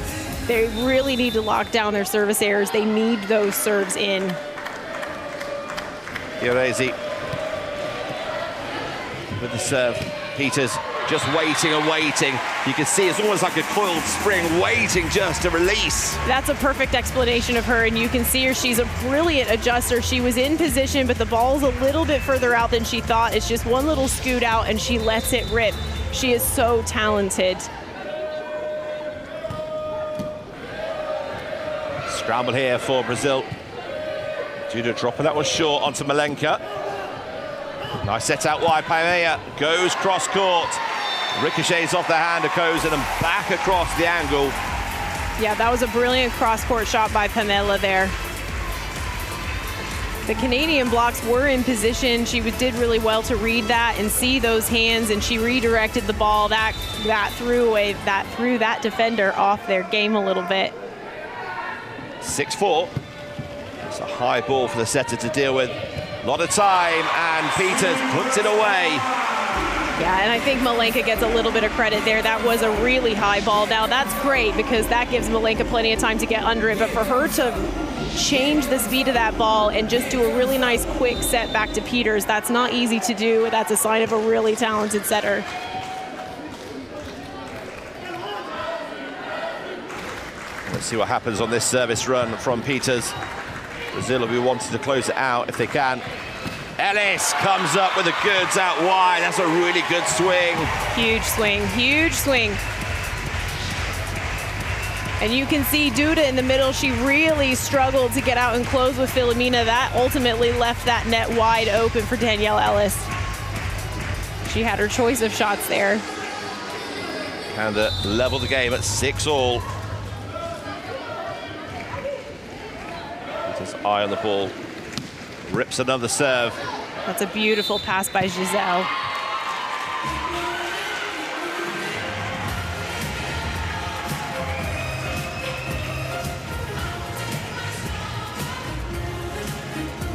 They really need to lock down their service errors. They need those serves in. Iorezi with the serve. Peters just waiting and waiting. You can see it's almost like a coiled spring waiting just to release. That's a perfect explanation of her, and you can see her. She's a brilliant adjuster. She was in position, but the ball's a little bit further out than she thought. It's just one little scoot out, and she lets it rip. She is so talented. Scramble here for Brazil. Judo dropping that one short onto Malenka. Nice set out wide. Palais goes cross court. Ricochets off the hand of Kozan and back across the angle. Yeah, that was a brilliant cross-court shot by Pamela there. The Canadian blocks were in position. She did really well to read that and see those hands, and she redirected the ball. That threw that defender off their game a little bit. 6-4. It's a high ball for the setter to deal with. A lot of time, and Peters puts it away. Yeah, and I think Malenka gets a little bit of credit there. That was a really high ball. Now, that's great because that gives Malenka plenty of time to get under it, but for her to change the speed of that ball and just do a really nice quick set back to Peters, that's not easy to do. That's a sign of a really talented setter. Let's see what happens on this service run from Peters. Brazil will be wanting to close it out if they can. Ellis comes up with the goods out wide. That's a really good swing. Huge swing, huge swing. And you can see Duda in the middle. She really struggled to get out and close with Filomena. That ultimately left that net wide open for Danielle Ellis. She had her choice of shots there. And level the game at 6-all. Peters' eye on the ball. Rips another serve. That's a beautiful pass by Giselle.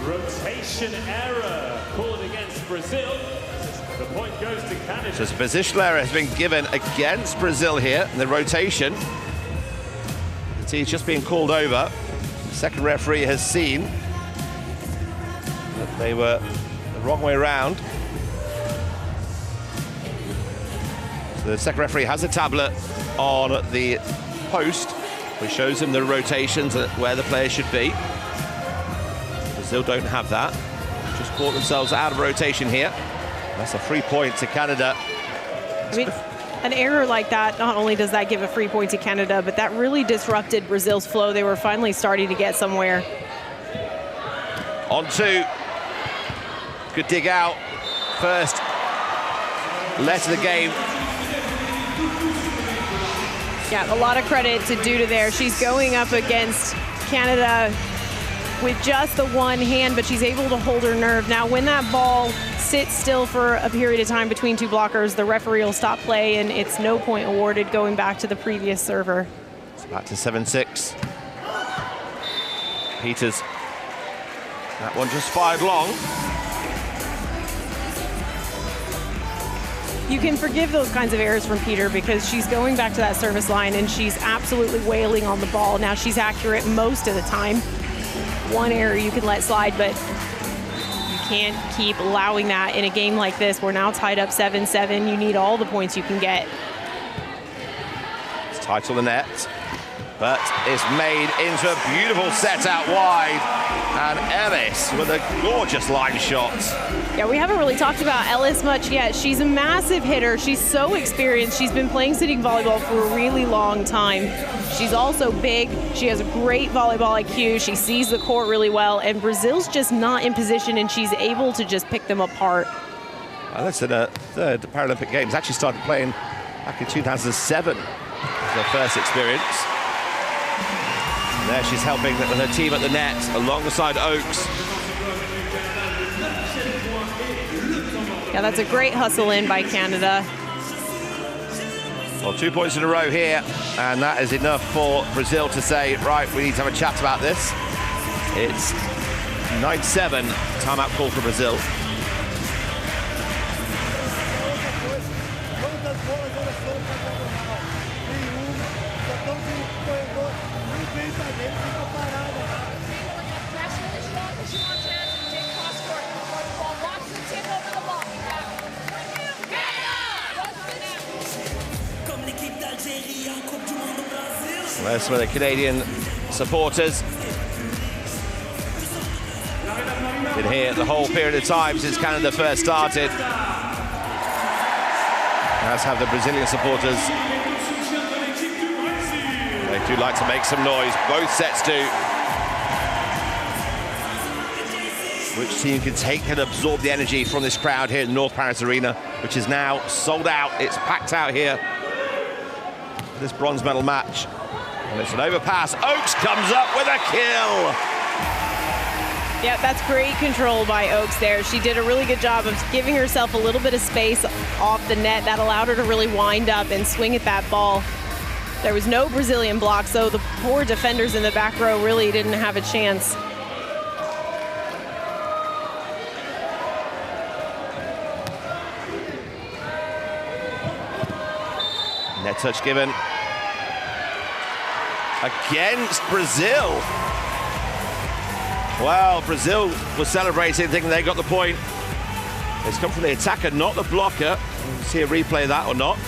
Rotation error called against Brazil. The point goes to Canada. So a positional error has been given against Brazil here in the rotation. You see, it's just being called over. The second referee has seen that they were the wrong way around. So the second referee has a tablet on the post which shows him the rotations where the player should be. Brazil don't have that. Just caught themselves out of rotation here. That's a free point to Canada. I mean, an error like that, not only does that give a free point to Canada, but that really disrupted Brazil's flow. They were finally starting to get somewhere. On two. Good dig out. First let of the game. Yeah, a lot of credit to Duda there. She's going up against Canada with just the one hand, but she's able to hold her nerve. Now, when that ball sits still for a period of time between two blockers, the referee will stop play, and it's no point awarded going back to the previous server. It's back to 7-6. Peters. That one just fired long. You can forgive those kinds of errors from Peter because she's going back to that service line and she's absolutely wailing on the ball. Now, she's accurate most of the time. One error you can let slide, but you can't keep allowing that in a game like this. We're now tied up 7-7. You need all the points you can get. It's tight on the net, but it's made into a beautiful set out wide. And Ellis with a gorgeous line shot. Yeah, we haven't really talked about Ellis much yet. She's a massive hitter. She's so experienced. She's been playing sitting volleyball for a really long time. She's also big. She has a great volleyball IQ. She sees the court really well. And Brazil's just not in position, and she's able to just pick them apart. That's in the Paralympic Games. Actually started playing back in 2007. It was her first experience. And there she's helping with her team at the net alongside Oakes. Yeah, that's a great hustle in by Canada. Well, 2 points in a row here, and that is enough for Brazil to say, right, we need to have a chat about this. It's 9-7, timeout call for Brazil. There's some of the Canadian supporters. Been here the whole period of time since Canada first started. As have the Brazilian supporters. They do like to make some noise. Both sets do. Which team can take and absorb the energy from this crowd here at North Paris Arena, which is now sold out. It's packed out here for this bronze medal match. And it's an overpass. Oakes comes up with a kill. Yeah, that's great control by Oakes there. She did a really good job of giving herself a little bit of space off the net. That allowed her to really wind up and swing at that ball. There was no Brazilian block, so the poor defenders in the back row really didn't have a chance. Net touch given against Brazil. Well, Brazil was celebrating, thinking they got the point. It's come from the attacker, not the blocker. We'll see a replay of that or not.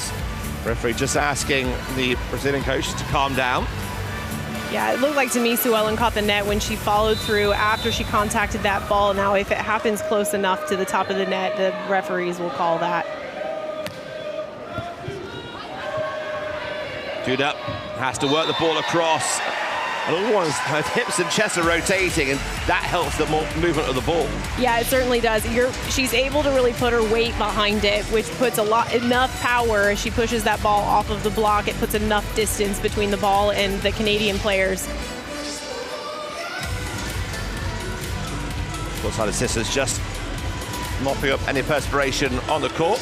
Referee just asking the Brazilian coach to calm down. Yeah, it looked like to me Sue Ellen caught the net when she followed through after she contacted that ball. Now, if it happens close enough to the top of the net, the referees will call that. Duda has to work the ball across. And all ones, her hips and chest are rotating, and that helps the movement of the ball. Yeah, it certainly does. She's able to really put her weight behind it, which puts enough power as she pushes that ball off of the block. It puts enough distance between the ball and the Canadian players. Courtside assistants just mopping up any perspiration on the court.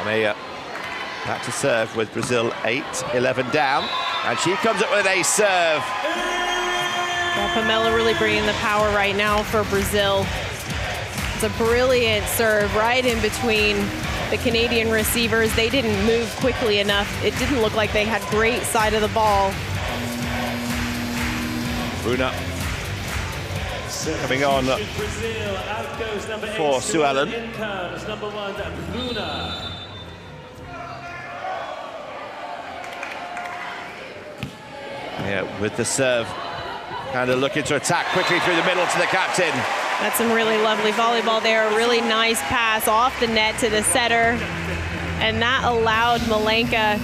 Amaya back to serve with Brazil 8-11 down, and she comes up with an ace serve. Yeah, Pamela really bringing the power right now for Brazil. It's a brilliant serve right in between the Canadian receivers. They didn't move quickly enough. It didn't look like they had great side of the ball. Bruna coming on for Sue Ellen. Yeah, with the serve, kind of looking to attack quickly through the middle to the captain. That's some really lovely volleyball there. A really nice pass off the net to the setter. And that allowed Malenka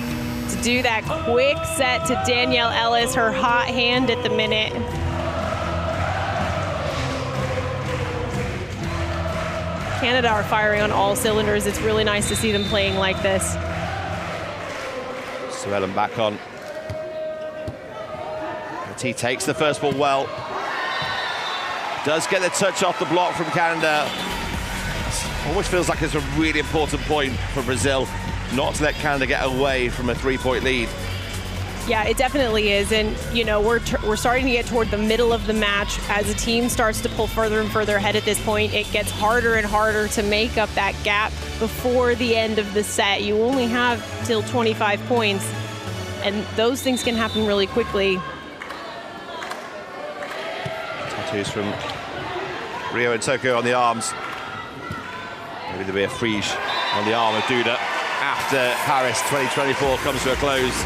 to do that quick set to Danielle Ellis, her hot hand at the minute. Canada are firing on all cylinders. It's really nice to see them playing like this. Sue Ellen back on. He takes the first ball well. Does get the touch off the block from Canada. Almost feels like it's a really important point for Brazil not to let Canada get away from a 3-point lead. Yeah, it definitely is. And, you know, we're starting to get toward the middle of the match. As a team starts to pull further and further ahead at this point, it gets harder and harder to make up that gap before the end of the set. You only have till 25 points, and those things can happen really quickly. Tattoos from Rio and Tokyo on the arms. Maybe there'll be a frieze on the arm of Duda after Paris 2024 comes to a close.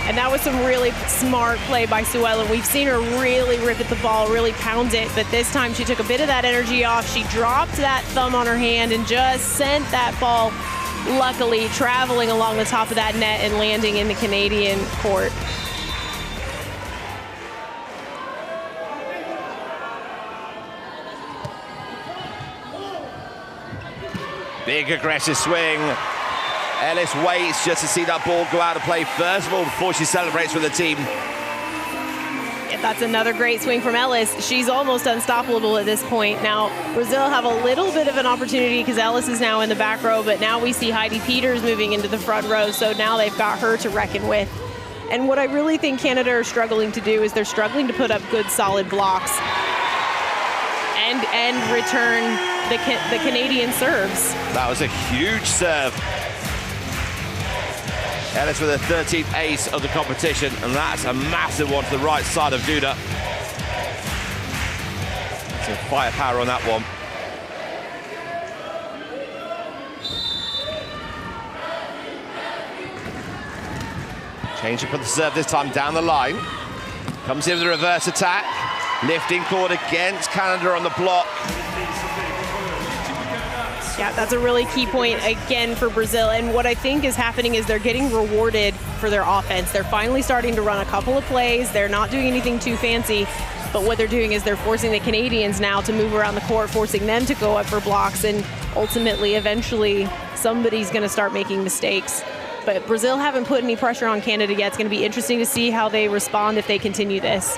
And that was some really smart play by Sue Ellen. We've seen her really rip at the ball, really pound it, but this time she took a bit of that energy off. She dropped that thumb on her hand and just sent that ball, luckily, traveling along the top of that net and landing in the Canadian court. Big aggressive swing. Ellis waits just to see that ball go out of play first of all before she celebrates with the team. Yeah, that's another great swing from Ellis. She's almost unstoppable at this point. Now, Brazil have a little bit of an opportunity because Ellis is now in the back row, but now we see Heidi Peters moving into the front row, so now they've got her to reckon with. And what I really think Canada are struggling to do is they're struggling to put up good, solid blocks and return the Canadian serves. That was a huge serve. Ellis with a 13th ace of the competition, and that's a massive one to the right side of Duda. Some firepower on that one. Change up of the serve this time down the line. Comes in with a reverse attack. Lifting cord against Canada on the block. Yeah, that's a really key point again for Brazil. And what I think is happening is they're getting rewarded for their offense. They're finally starting to run a couple of plays. They're not doing anything too fancy, but what they're doing is they're forcing the Canadians now to move around the court, forcing them to go up for blocks, and ultimately, eventually, somebody's going to start making mistakes. But Brazil haven't put any pressure on Canada yet. It's going to be interesting to see how they respond if they continue this.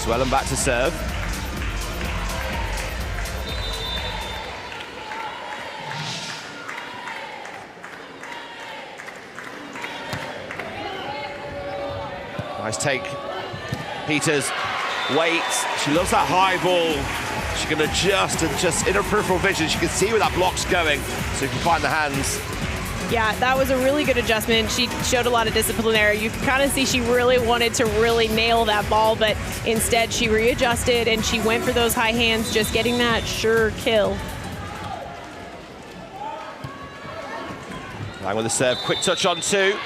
Swellen back to serve. Nice take. Peters waits. She loves that high ball. She can adjust, and just in her peripheral vision, she can see where that block's going, so she can find the hands. Yeah, that was a really good adjustment. She showed a lot of discipline there. You can kind of see she really wanted to really nail that ball, but instead she readjusted and she went for those high hands, just getting that sure kill. Lang with the serve, quick touch on 2.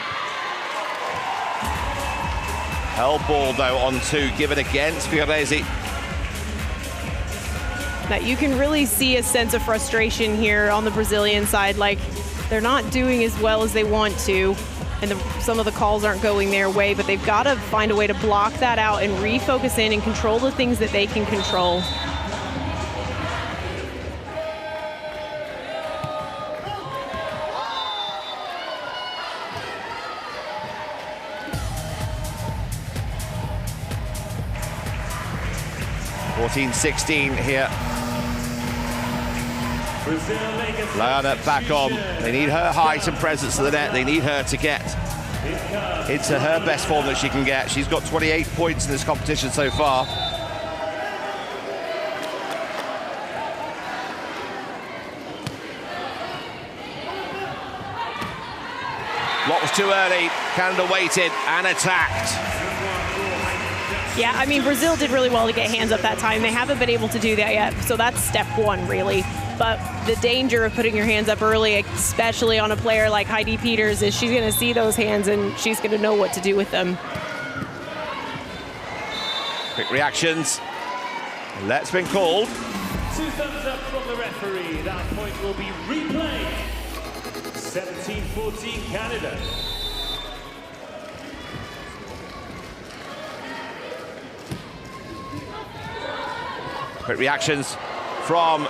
Held ball though on 2, given against Fiorese. Now you can really see a sense of frustration here on the Brazilian side. Like, they're not doing as well as they want to, and some of the calls aren't going their way, but they've got to find a way to block that out and refocus in and control the things that they can control. (14-16) here. Lana back on. They need her height and presence to the net. They need her to get into her best form that she can get. She's got 28 points in this competition so far. Block was too early. Canada waited and attacked. Yeah, I mean, Brazil did really well to get hands up that time. They haven't been able to do that yet, so that's step 1, really. But the danger of putting your hands up early, especially on a player like Heidi Peters, is she's going to see those hands and she's going to know what to do with them. Quick reactions. Let's been called. 2 thumbs up from the referee. That point will be replayed. 17-14 Canada. Quick reactions from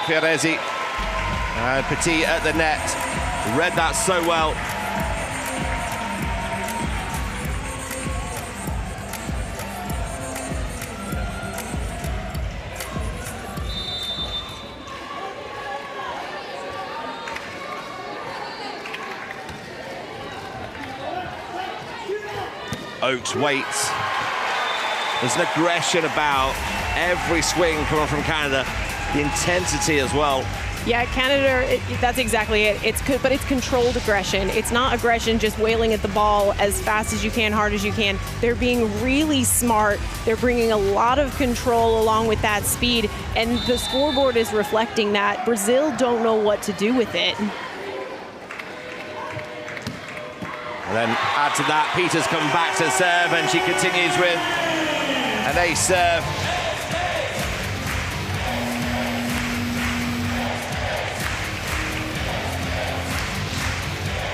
Fiorese. And Petit at the net. Read that so well. Oakes waits. There's an aggression about every swing coming from Canada. The intensity as well. Yeah, Canada, that's exactly it. It's good, but it's controlled aggression. It's not aggression just wailing at the ball as fast as you can, hard as you can. They're being really smart. They're bringing a lot of control along with that speed, and the scoreboard is reflecting that. Brazil don't know what to do with it. And then add to that, Peters come back to serve, and she continues with an ace serve.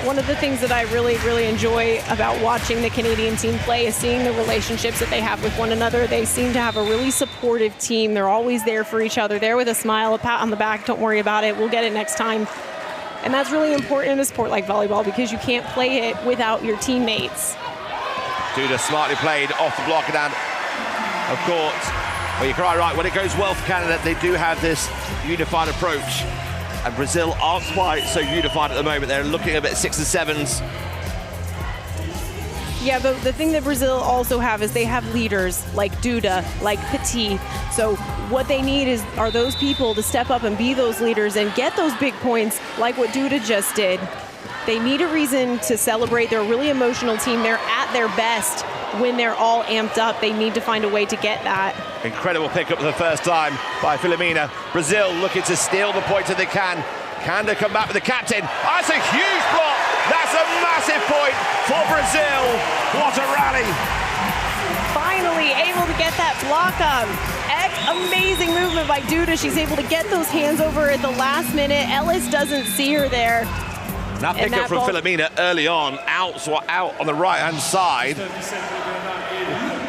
One of the things that I really, really enjoy about watching the Canadian team play is seeing the relationships that they have with one another. They seem to have a really supportive team. They're always there for each other, there with a smile, a pat on the back, don't worry about it, we'll get it next time. And that's really important in a sport like volleyball because you can't play it without your teammates. Duda smartly played off the block and out of court. Well, you're quite right, when it goes well for Canada, they do have this unified approach. And Brazil aren't quite so unified at the moment. They're looking a bit 6s and 7s. Yeah, but the thing that Brazil also have is they have leaders like Duda, like Petit. So what they need are those people to step up and be those leaders and get those big points like what Duda just did. They need a reason to celebrate. They're a really emotional team. They're at their best when they're all amped up. They need to find a way to get that. Incredible pickup for the first time by Filomena. Brazil looking to steal the point if they can. Canada come back with the captain. That's a huge block. That's a massive point for Brazil. What a rally. Finally able to get that block up. Amazing movement by Duda. She's able to get those hands over at the last minute. Ellis doesn't see her there. Now pick up from Philomena early on, out on the right-hand side.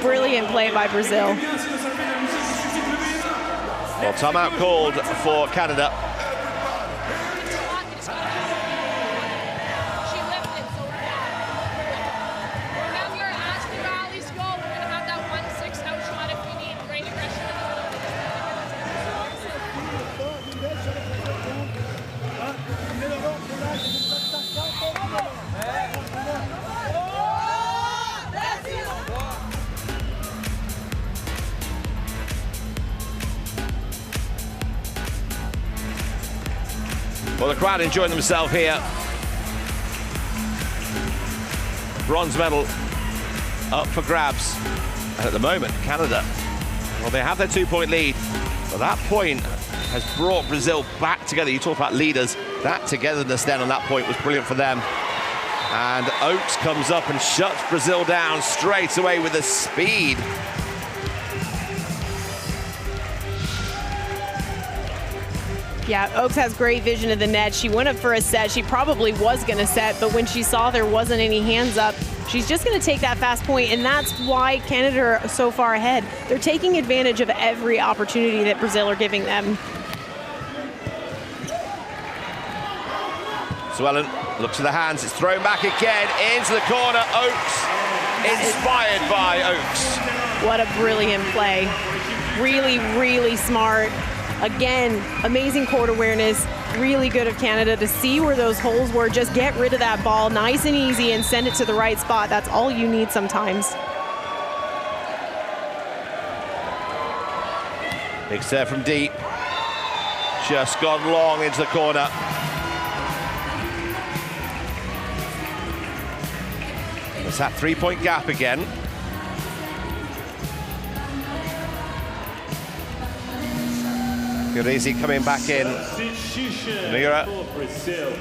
Brilliant play by Brazil. Well, timeout called for Canada. Well, the crowd enjoying themselves here. Bronze medal up for grabs. And at the moment, Canada, well, they have their 2-point lead, but that point has brought Brazil back together. You talk about leaders. That togetherness then on that point was brilliant for them. And Oakes comes up and shuts Brazil down straight away with the speed. Yeah, Oakes has great vision of the net. She went up for a set. She probably was going to set, but when she saw there wasn't any hands up, she's just going to take that fast point, and that's why Canada are so far ahead. They're taking advantage of every opportunity that Brazil are giving them. Swellen looks to the hands. It's thrown back again into the corner. Oakes, inspired by Oakes. What a brilliant play. Really, really smart. Again, amazing court awareness, really good of Canada to see where those holes were. Just get rid of that ball nice and easy and send it to the right spot. That's all you need sometimes. Big serve from deep. Just gone long into the corner. It's that 3-point gap again. Gurezi coming back in. Brazil.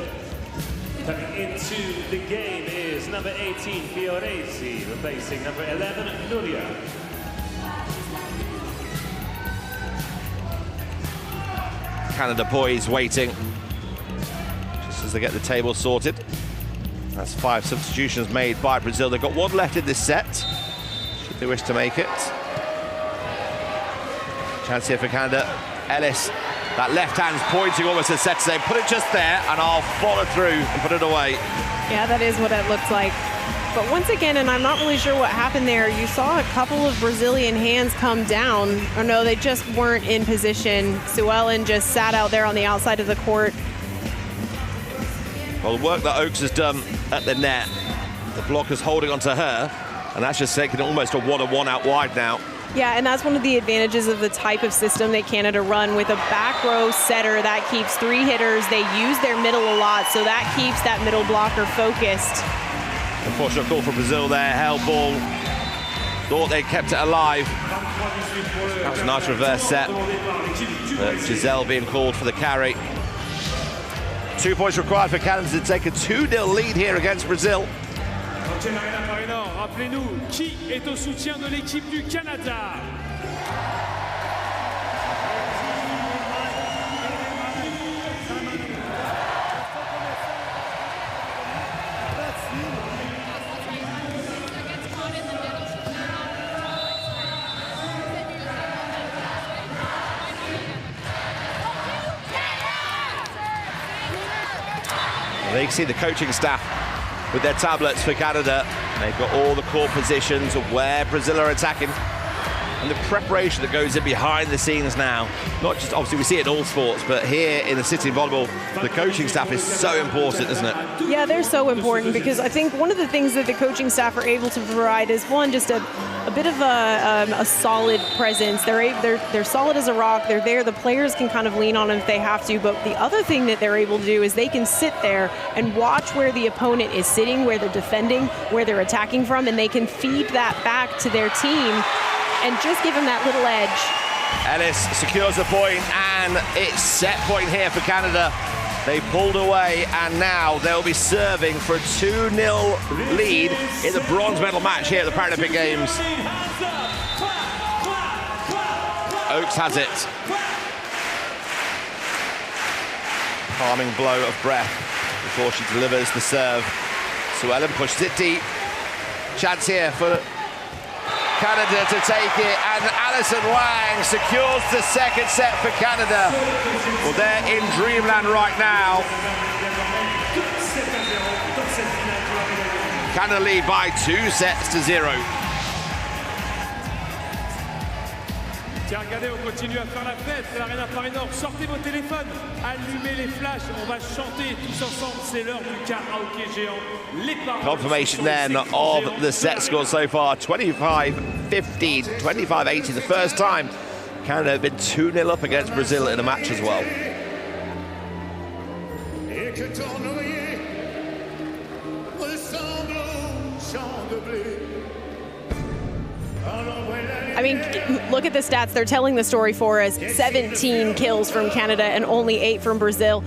Coming into the game is number 18, Fioresi, replacing number 11, Nuria. Canada boys waiting, just as they get the table sorted. That's 5 substitutions made by Brazil. They've got 1 left in this set, should they wish to make it. Chance here for Canada. Ellis, that left hand's pointing almost as set to say, put it just there and I'll follow through and put it away. Yeah, that is what it looks like. But once again, and I'm not really sure what happened there, you saw a couple of Brazilian hands come down. Or no, they just weren't in position. Swellen just sat out there on the outside of the court. Well, the work that Oakes has done at the net, the blocker's holding onto her, and that's just taking almost a 1-on-1 out wide now. Yeah, and that's one of the advantages of the type of system that Canada run with a back row setter that keeps 3 hitters. They use their middle a lot, so that keeps that middle blocker focused. Unfortunate call for Brazil there, held ball. Thought they kept it alive. That was a nice reverse set. But Giselle being called for the carry. 2 points required for Canada to take a 2-0 lead here against Brazil. Rappelez-nous, qui est au soutien de l'équipe du Canada? Well, you can see the coaching staff with their tablets for Canada. They've got all the court positions of where Brazil are attacking and the preparation that goes in behind the scenes now. Not just, obviously we see it in all sports, but here in the city of volleyball, the coaching staff is so important, isn't it? Yeah, they're so important because I think one of the things that the coaching staff are able to provide is, one, just a bit of a solid presence. They're solid as a rock. They're there. The players can kind of lean on them if they have to. But the other thing that they're able to do is they can sit there and watch where the opponent is sitting, where they're defending, where they're attacking from, and they can feed that back to their team and just give them that little edge. Ellis secures the point, and it's set point here for Canada. They pulled away, and now they'll be serving for a 2-0 lead in the bronze medal match here at the Paralympic Games. Oakes has it. Calming blow of breath before she delivers the serve. Suellen pushes it deep. Chance here for Canada to take it, and Alison Wang secures the second set for Canada. Well, they're in dreamland right now. Canada lead by 2-0. Tiens, regardez, on continue à faire la fête, c'est l'Arena Paris Nord. Sortez vos téléphones, allumez les flashs, on va chanter tous ensemble, c'est l'heure du karaoké géant. Les parents. Confirmation then of the set score so far, 25-15, 25-80, the first time Canada have been 2-0 up against Brazil in a match as well. I mean, look at the stats. They're telling the story for us. 17 kills from Canada and only 8 from Brazil.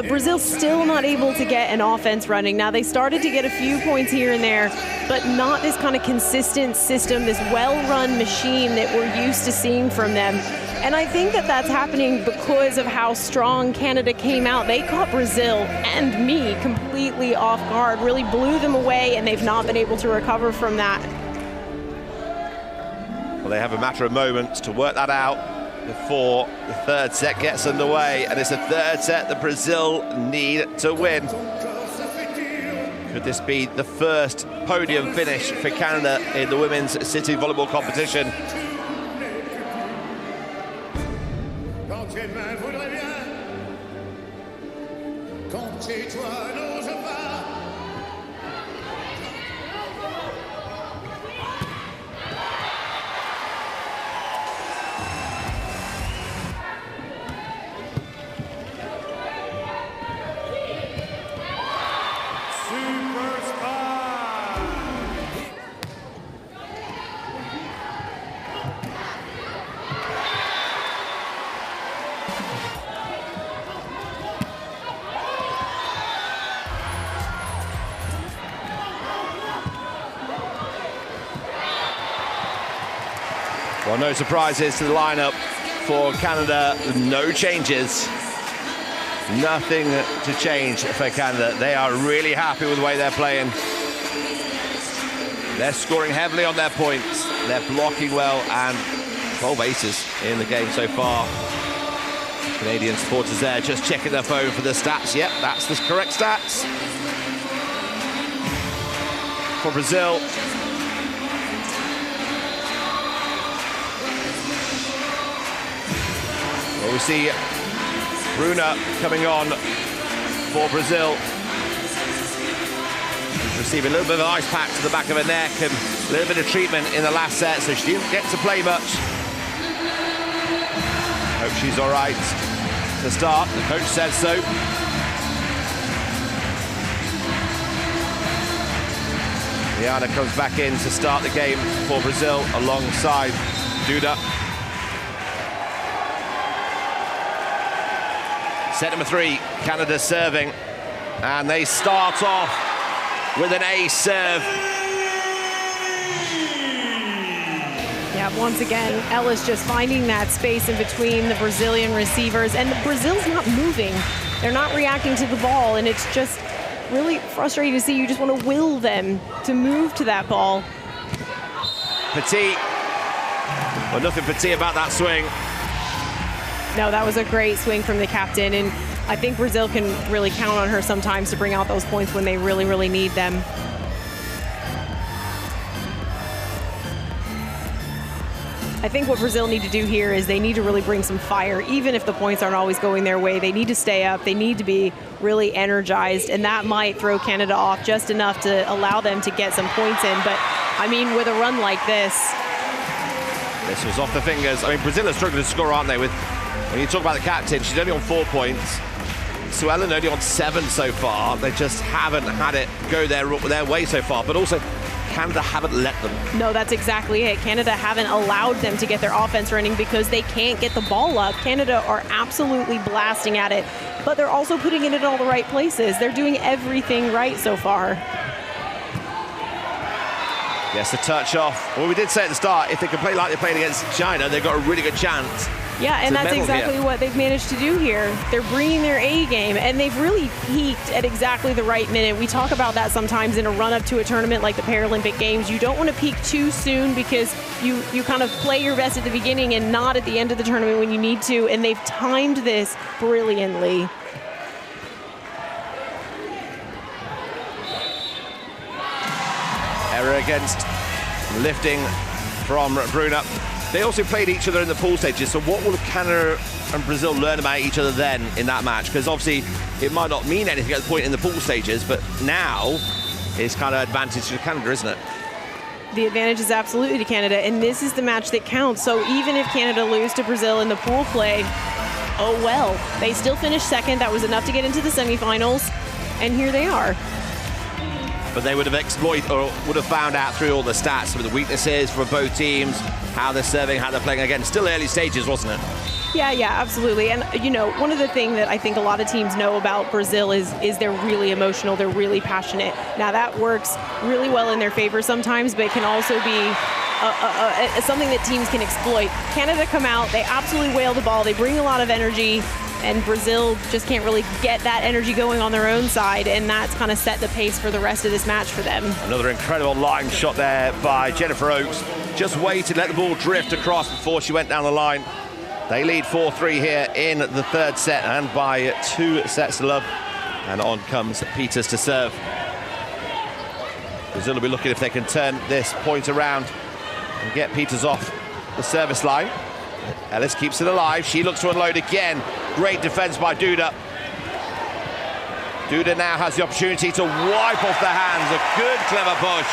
Brazil's still not able to get an offense running. Now, they started to get a few points here and there, but not this kind of consistent system, this well-run machine that we're used to seeing from them. And I think that that's happening because of how strong Canada came out. They caught Brazil and me completely off guard, really blew them away, and they've not been able to recover from that. Well, they have a matter of moments to work that out before the third set gets underway, and it's a third set that Brazil need to win. Could this be the first podium finish for Canada in the women's city volleyball competition? Well, no surprises to the lineup for Canada. No changes. Nothing to change for Canada. They are really happy with the way they're playing. They're scoring heavily on their points. They're blocking well, and 12 aces in the game so far. Canadian supporters there just checking their phone for the stats. Yep, that's the correct stats. For Brazil, well, we see Bruna coming on for Brazil. She's receiving a little bit of an ice pack to the back of her neck and a little bit of treatment in the last set, so she didn't get to play much. Hope she's all right to start. The coach says so. Liana comes back in to start the game for Brazil alongside Duda. Set number 3, Canada serving, and they start off with an ace serve. Yeah, once again, Ella's just finding that space in between the Brazilian receivers, and Brazil's not moving. They're not reacting to the ball, and it's just really frustrating to see. You just want to will them to move to that ball. Petit. Well, nothing Petit about that swing. No, that was a great swing from the captain, and I think Brazil can really count on her sometimes to bring out those points when they really, really need them. I think what Brazil need to do here is they need to really bring some fire, even if the points aren't always going their way. They need to stay up. They need to be really energized, and that might throw Canada off just enough to allow them to get some points in. But, I mean, with a run like this... This was off the fingers. I mean, Brazil are struggling to score, aren't they? When you talk about the captain, she's only on 4 points. Suellen only on 7 so far. They just haven't had it go their way so far, but also Canada haven't let them. No, that's exactly it. Canada haven't allowed them to get their offense running because they can't get the ball up. Canada are absolutely blasting at it, but they're also putting it in all the right places. They're doing everything right so far. Yes, the touch off. Well, we did say at the start, if they can play like they played against China, they've got a really good chance Yeah, and that's exactly what they've managed to do here. They're bringing their A game, and they've really peaked at exactly the right minute. We talk about that sometimes in a run-up to a tournament like the Paralympic Games. You don't want to peak too soon because you kind of play your best at the beginning and not at the end of the tournament when you need to, and they've timed this brilliantly. Error against lifting from Bruna. They also played each other in the pool stages, so what will Canada and Brazil learn about each other then in that match? Because obviously it might not mean anything at the point in the pool stages, but now it's kind of advantage to Canada, isn't it? The advantage is absolutely to Canada, and this is the match that counts. So even if Canada lose to Brazil in the pool play, oh well. They still finished second. That was enough to get into the semifinals, and here they are. But they would have exploited, or would have found out through all the stats, some of the weaknesses for both teams, how they're serving, how they're playing. Again, still early stages, wasn't it? Yeah, absolutely. And, you know, one of the things that I think a lot of teams know about Brazil is they're really emotional, they're really passionate. Now, that works really well in their favor sometimes, but it can also be something that teams can exploit. Canada come out, they absolutely whale the ball, they bring a lot of energy, and Brazil just can't really get that energy going on their own side, and that's kind of set the pace for the rest of this match for them. Another incredible line shot there by Jennifer Oakes. Just waited, let the ball drift across before she went down the line. They lead 4-3 here in the third set, and by 2 sets to love. And on comes Peters to serve. Brazil will be looking if they can turn this point around and get Peters off the service line. Ellis keeps it alive. She looks to unload again. Great defense by Duda. Duda now has the opportunity to wipe off the hands. A good, clever push.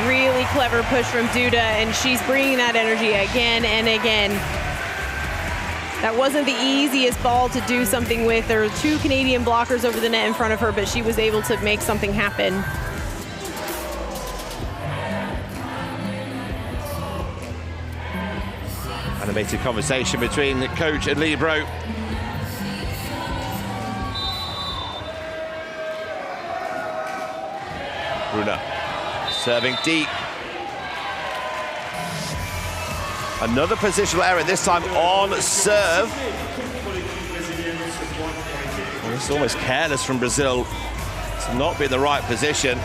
Really clever push from Duda, and she's bringing that energy again and again. That wasn't the easiest ball to do something with. There were 2 Canadian blockers over the net in front of her, but she was able to make something happen. Animated conversation between the coach and libero. Bruna serving deep. Another positional error, this time on serve. Well, it's almost careless from Brazil to not be in the right position.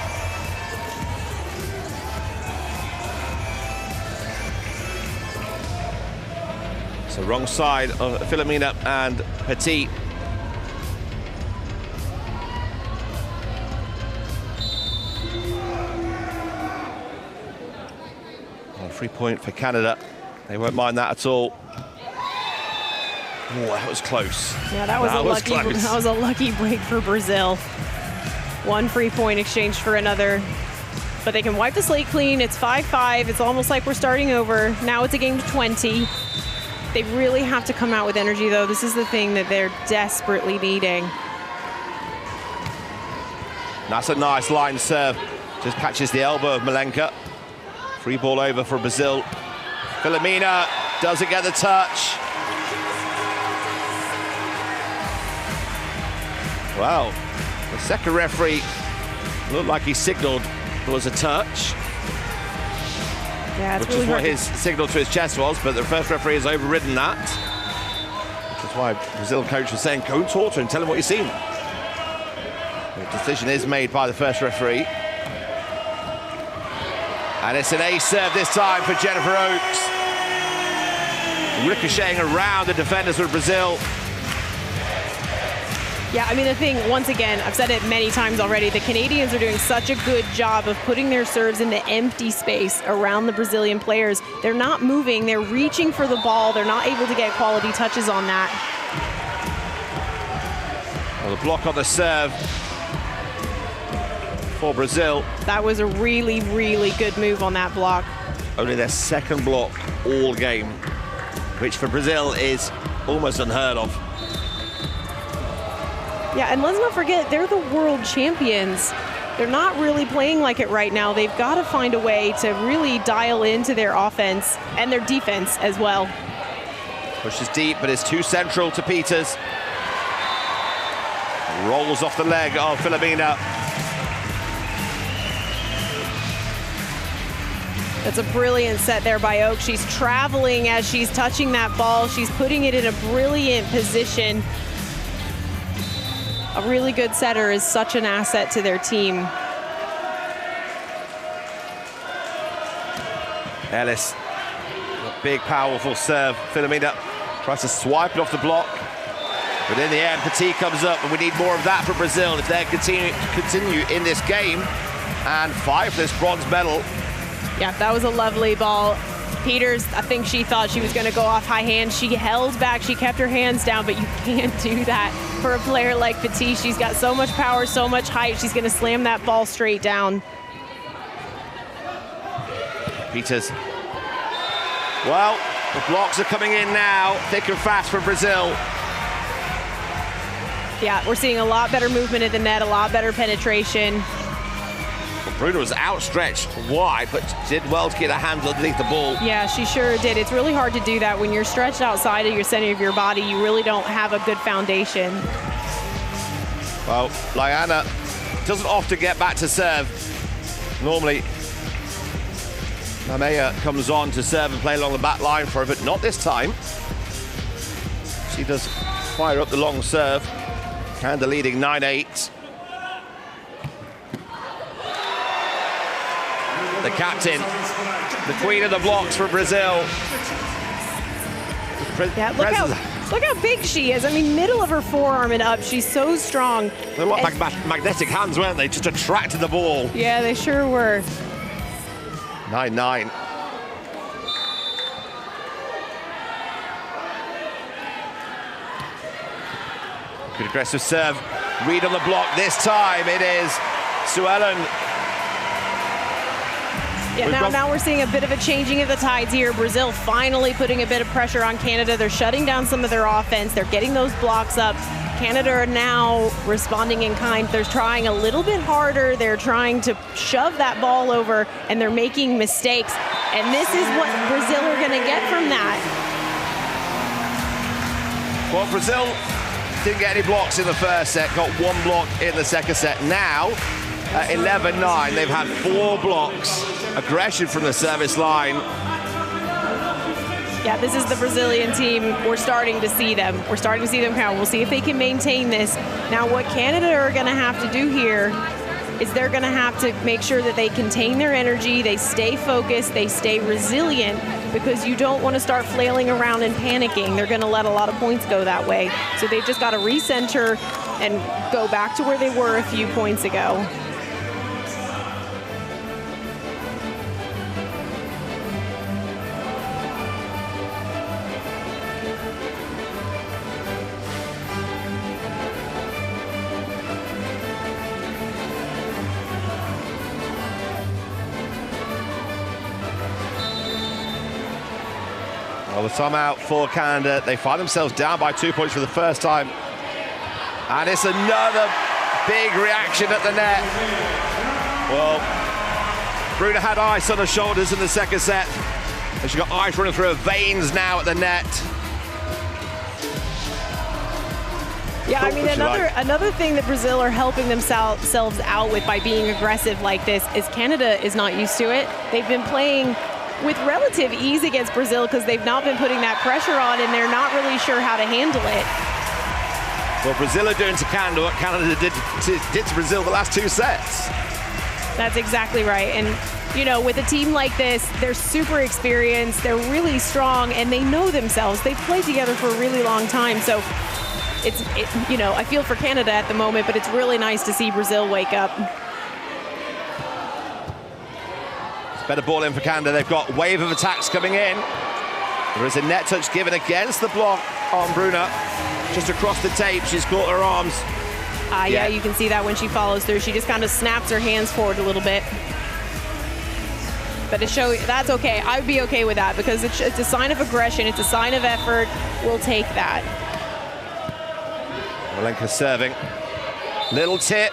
So wrong side of Filomena and Petit. Well, a free point for Canada. They won't mind that at all. Oh, that was close. Yeah, that was a lucky break for Brazil. 1 free point exchanged for another. But they can wipe the slate clean. It's 5-5. It's almost like we're starting over. Now it's a game to 20. They really have to come out with energy, though. This is the thing that they're desperately needing. That's a nice line serve. Just catches the elbow of Malenka. Free ball over for Brazil. Filomena doesn't get the touch. Well, the second referee looked like he signaled there was a touch. Yeah, it's which really is what his signal to his chest was, but the first referee has overridden that. Which is why Brazil coach was saying, go and talk to him, tell him what you've seen. The decision is made by the first referee. And it's an ace serve this time for Jennifer Oakes. Ricocheting around the defenders for Brazil. Yeah, I mean, the thing, once again, I've said it many times already, the Canadians are doing such a good job of putting their serves into empty space around the Brazilian players. They're not moving, they're reaching for the ball, they're not able to get quality touches on that. Well, the block on the serve for Brazil. That was a really, really good move on that block. Only their second block all game, which for Brazil is almost unheard of. Yeah, and let's not forget, they're the world champions. They're not really playing like it right now. They've got to find a way to really dial into their offense and their defense as well. Pushes deep, but it's too central to Peters. Rolls off the leg of Filomena. That's a brilliant set there by Oak. She's traveling as she's touching that ball. She's putting it in a brilliant position. A really good setter is such an asset to their team. Ellis, a big, powerful serve. Filomena tries to swipe it off the block. But in the end, Petit comes up, and we need more of that for Brazil if they're continue in this game and fight for this bronze medal. Yeah, that was a lovely ball. Peters, I think she thought she was going to go off high hand. She held back, she kept her hands down, but you can't do that for a player like Petit. She's got so much power, so much height. She's going to slam that ball straight down. Peters. Well, the blocks are coming in now, thick and fast for Brazil. Yeah, we're seeing a lot better movement at the net, a lot better penetration. Bruna was outstretched wide, but did well to get her hands underneath the ball. Yeah, she sure did. It's really hard to do that when you're stretched outside of your center of your body. You really don't have a good foundation. Well, Liana doesn't often get back to serve. Normally, Mamea comes on to serve and play along the back line for her, but not this time. She does fire up the long serve. Canada leading 9-8. The captain, the queen of the blocks for Brazil. Yeah, look how big she is. I mean, middle of her forearm and up. She's so strong. They were like magnetic hands, weren't they? Just attracted the ball. Yeah, they sure were. 9-9. Good aggressive serve. Read on the block. This time it is Suellen. Yeah, now we're seeing a bit of a changing of the tides here. Brazil finally putting a bit of pressure on Canada. They're shutting down some of their offense. They're getting those blocks up. Canada are now responding in kind. They're trying a little bit harder. They're trying to shove that ball over, and they're making mistakes. And this is what Brazil are going to get from that. Well, Brazil didn't get any blocks in the first set, got one block in the second set. Now, at 11-9, they've had 4 blocks. Aggression from the service line. Yeah, this is the Brazilian team. We're starting to see them. We're starting to see them count. We'll see if they can maintain this. Now, what Canada are going to have to do here is they're going to have to make sure that they contain their energy, they stay focused, they stay resilient, because you don't want to start flailing around and panicking. They're going to let a lot of points go that way. So they've just got to recenter and go back to where they were a few points ago. Well, the timeout for Canada. They find themselves down by 2 points for the first time. And it's another big reaction at the net. Well, Bruna had ice on her shoulders in the second set. And she got ice running through her veins now at the net. Yeah, I mean, another thing that Brazil are helping themselves out with by being aggressive like this is Canada is not used to it. They've been playing with relative ease against Brazil because they've not been putting that pressure on, and they're not really sure how to handle it. Well, Brazil are doing to Canada what Canada did to Brazil the last 2 sets. That's exactly right. And, you know, with a team like this, they're super experienced, they're really strong, and they know themselves. They've played together for a really long time. So you know, I feel for Canada at the moment, but it's really nice to see Brazil wake up. Better ball in for Canada. They've got wave of attacks coming in. There is a net touch given against the block on Bruna. Just across the tape, she's caught her arms. Yeah, you can see that when she follows through. She just kind of snaps her hands forward a little bit. But to show that's okay. I'd be okay with that because it's a sign of aggression. It's a sign of effort. We'll take that. Malenka serving. Little tip.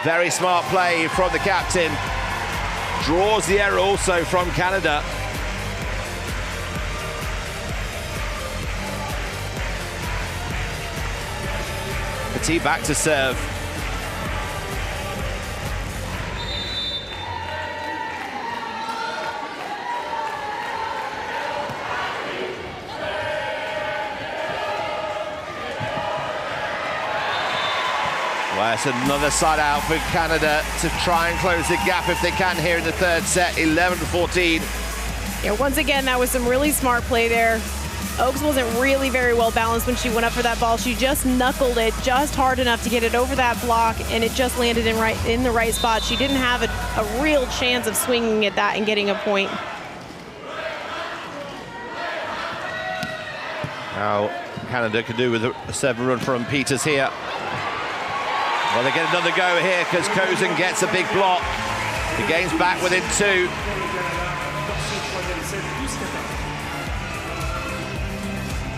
Very smart play from the captain. Draws the error also from Canada. Petit back to serve. That's another side out for Canada to try and close the gap if they can here in the third set, 11-14. Yeah, once again, that was some really smart play there. Oaks wasn't really very well balanced when she went up for that ball. She just knuckled it just hard enough to get it over that block, and it just landed in the right spot. She didn't have a real chance of swinging at that and getting a point. Now Canada can do with a 7-run from Peters here. Well, they get another go here because Kozan gets a big block. The game's back within 2.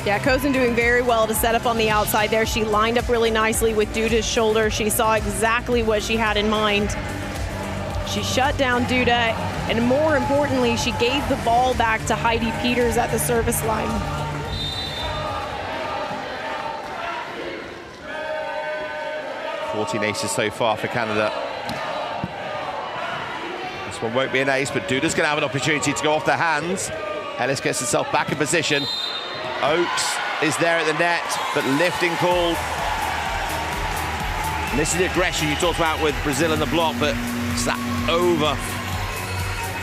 Yeah, Kozan doing very well to set up on the outside there. She lined up really nicely with Duda's shoulder. She saw exactly what she had in mind. She shut down Duda, and more importantly, she gave the ball back to Heidi Peters at the service line. Fourteen aces so far for Canada. This one won't be an ace, but Duda's going to have an opportunity to go off their hands. Ellis gets herself back in position. Oaks is there at the net, but lifting called. And this is the aggression you talked about with Brazil in the block, but it's that over.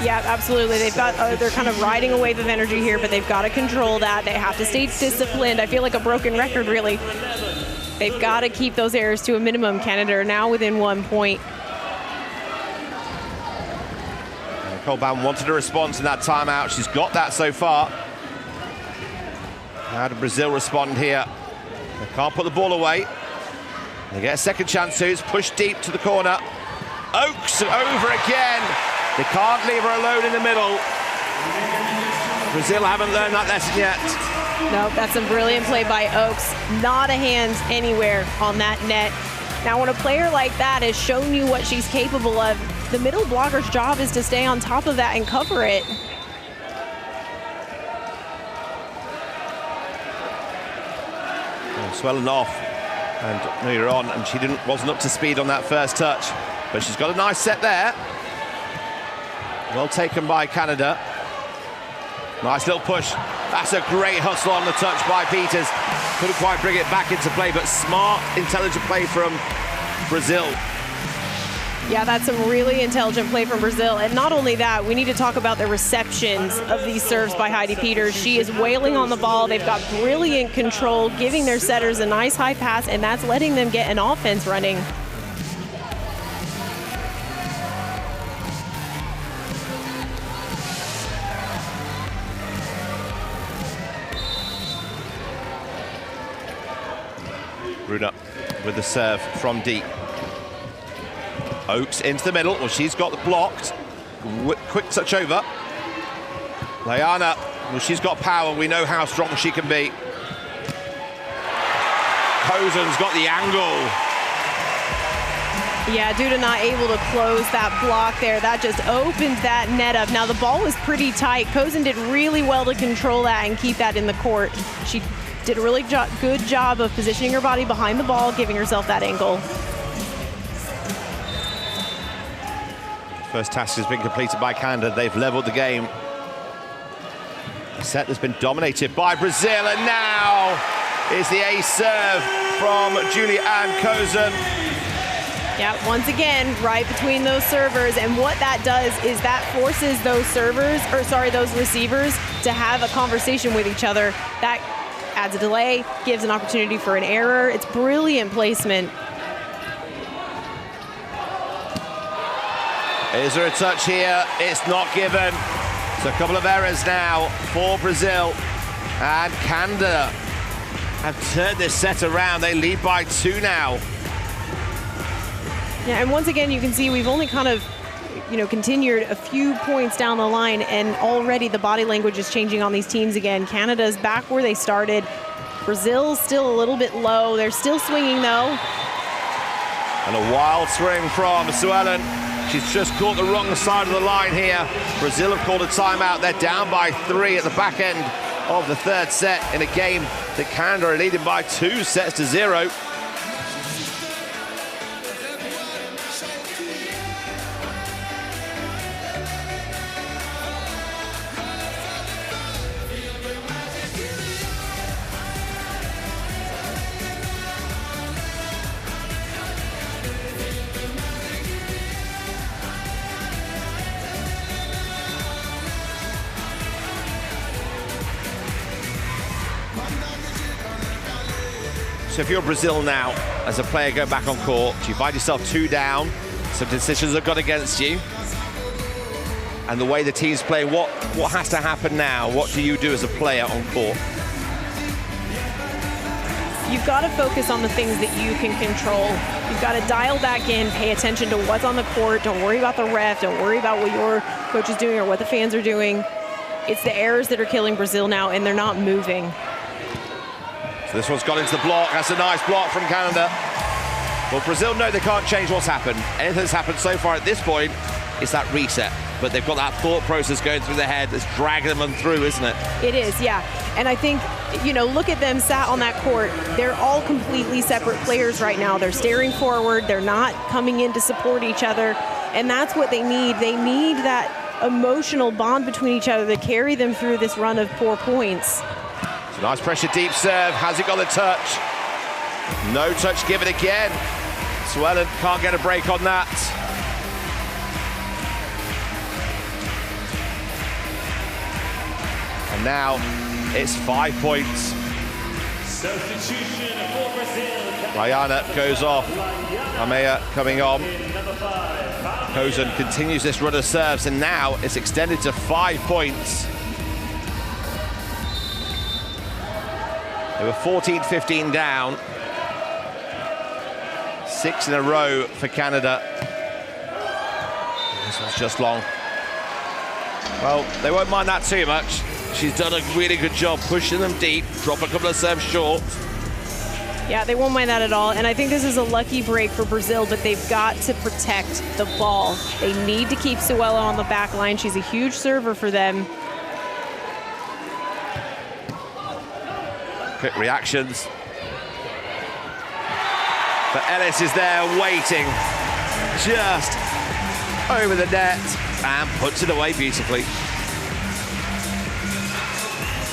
Yeah, absolutely. They're kind of riding a wave of energy here, but they've got to control that. They have to stay disciplined. I feel like a broken record, really. They've got to keep those errors to a minimum. Canada are now within 1 point. Colban wanted a response in that timeout. She's got that so far. How did Brazil respond here? They can't put the ball away. They get a second chance to. It's pushed deep to the corner. Oaks over again. They can't leave her alone in the middle. Brazil haven't learned that lesson yet. No, that's some brilliant play by Oaks. Not a hand anywhere on that net. Now, when a player like that has shown you what she's capable of, the middle blocker's job is to stay on top of that and cover it. Swelling off, and Nuya on, and she wasn't up to speed on that first touch, but she's got a nice set there. Well taken by Canada. Nice little push. That's a great hustle on the touch by Peters. Couldn't quite bring it back into play, but smart, intelligent play from Brazil. Yeah, that's some really intelligent play from Brazil. And not only that, we need to talk about the receptions of these serves by Heidi Peters. She is wailing on the ball. They've got brilliant control, giving their setters a nice high pass, and that's letting them get an offense running. Bruna with the serve from deep. Oaks into the middle. Well, she's got blocked. Quick touch over. Liana, well, she's got power. We know how strong she can be. Kozan's got the angle. Yeah, Duda not able to close that block there. That just opened that net up. Now, the ball was pretty tight. Kozan did really well to control that and keep that in the court. She did a really good job of positioning her body behind the ball, giving herself that angle. First task has been completed by Canada. They've leveled the game. The set has been dominated by Brazil, and now is the ace serve from Julie-Anne Kozan. Yeah, once again, right between those servers, and what that does is that forces those those receivers to have a conversation with each other. That adds a delay, gives an opportunity for an error. It's brilliant placement. Is there a touch here? It's not given. So a couple of errors now for Brazil. And Canada have turned this set around. They lead by 2 now. Yeah, and once again, you can see we've only kind of, continued a few points down the line, and already the body language is changing on these teams again. Canada's back where they started. Brazil's still a little bit low. They're still swinging, though. And a wild swing from Suellen. She's just caught the wrong side of the line here. Brazil have called a timeout. They're down by 3 at the back end of the third set in a game that Canada are leading by 2-0. So if you're Brazil now, as a player going back on court, you find yourself 2 down, some decisions have gone against you, and the way the team's playing, what has to happen now? What do you do as a player on court? You've got to focus on the things that you can control. You've got to dial back in, pay attention to what's on the court. Don't worry about the ref. Don't worry about what your coach is doing or what the fans are doing. It's the errors that are killing Brazil now, and they're not moving. So this one's gone into the block. That's a nice block from Canada. Well, Brazil know they can't change what's happened. Anything that's happened so far at this point is that reset. But they've got that thought process going through their head that's dragging them through, isn't it? It is, yeah. And I think, you know, look at them sat on that court. They're all completely separate players right now. They're staring forward. They're not coming in to support each other. And that's what they need. They need that emotional bond between each other to carry them through this run of 4 points. It's a nice pressure deep serve. Has he got the touch? No touch given again. Swellen can't get a break on that. And now it's 5 points. Substitution for Brazil. Rayana goes off. Amaya coming on. Hosen continues this run of serves, and now it's extended to 5 points. They were 14-15 down. 6 in a row for Canada. This one's just long. Well, they won't mind that too much. She's done a really good job pushing them deep, drop a couple of serves short. Yeah, they won't mind that at all. And I think this is a lucky break for Brazil, but they've got to protect the ball. They need to keep Suella on the back line. She's a huge server for them. Quick reactions. But Ellis is there waiting, just over the net, and puts it away beautifully.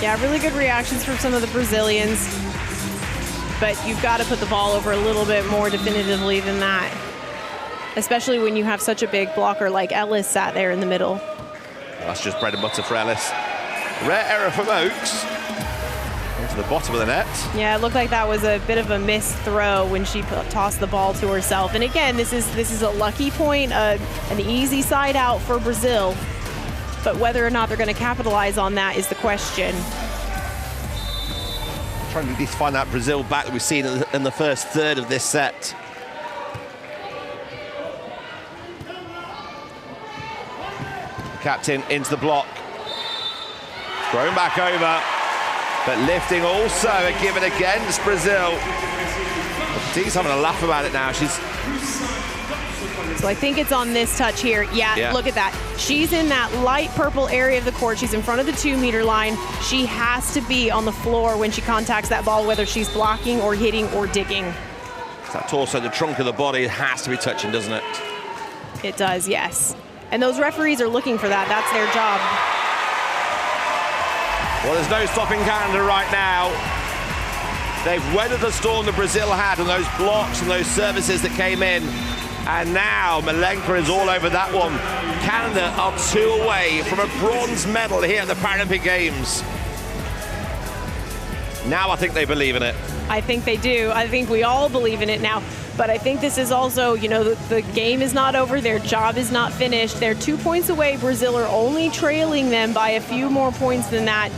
Yeah, really good reactions from some of the Brazilians. But you've got to put the ball over a little bit more definitively than that, especially when you have such a big blocker like Ellis sat there in the middle. That's just bread and butter for Ellis. Rare error from Oakes. Into the bottom of the net. Yeah, it looked like that was a bit of a missed throw when she tossed the ball to herself. And again, this is a lucky point, an easy side out for Brazil. But whether or not they're going to capitalize on that is the question. Trying to at least find that Brazil back that we've seen in the first third of this set. Captain into the block. Thrown back over. But lifting also a given against Brazil. Dee's having a laugh about it now. So I think it's on this touch here. Yeah, look at that. She's in that light purple area of the court. She's in front of the 2-meter line. She has to be on the floor when she contacts that ball, whether she's blocking or hitting or digging. That torso, the trunk of the body, has to be touching, doesn't it? It does, yes. And those referees are looking for that. That's their job. Well, there's no stopping Canada right now. They've weathered the storm that Brazil had and those blocks and those services that came in. And now Malenka is all over that one. Canada are 2 away from a bronze medal here at the Paralympic Games. Now I think they believe in it. I think they do. I think we all believe in it now. But I think this is also, you know, the game is not over. Their job is not finished. They're 2 points away. Brazil are only trailing them by a few more points than that.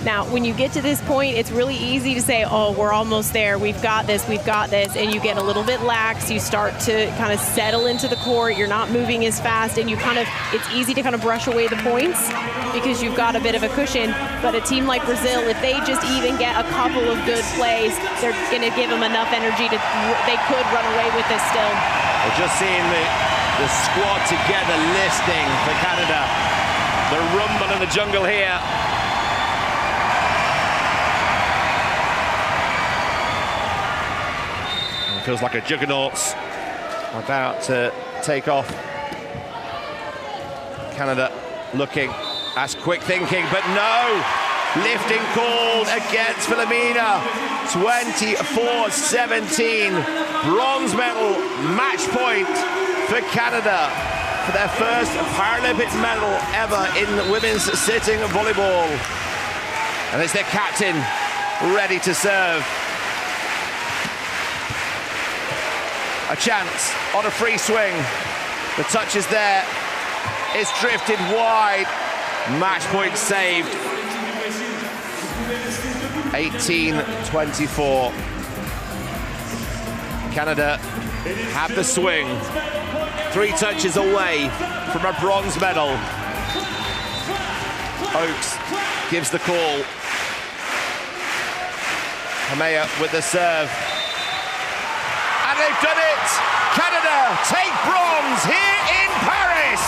Now, when you get to this point, it's really easy to say, oh, we're almost there. We've got this. And you get a little bit lax. You start to kind of settle into the court. You're not moving as fast. And it's easy to kind of brush away the points because you've got a bit of a cushion. But a team like Brazil, if they just even get a couple of good plays, they're going to give them enough energy they could run away with this still. We're just seeing the squad together listening for Canada. The rumble in the jungle here. Feels like a juggernaut's about to take off. Canada looking, that's quick thinking, but no! Lifting called against Filomena. 24-17. Bronze medal, match point for Canada for their first Paralympic medal ever in women's sitting volleyball. And it's their captain ready to serve. a chance on a free swing. The touch is there. It's drifted wide. Match point saved. 18-24. Canada have the swing. 3 touches away from a bronze medal. Oakes gives the call. Hamea with the serve. And they've done it! Canada take bronze here in Paris!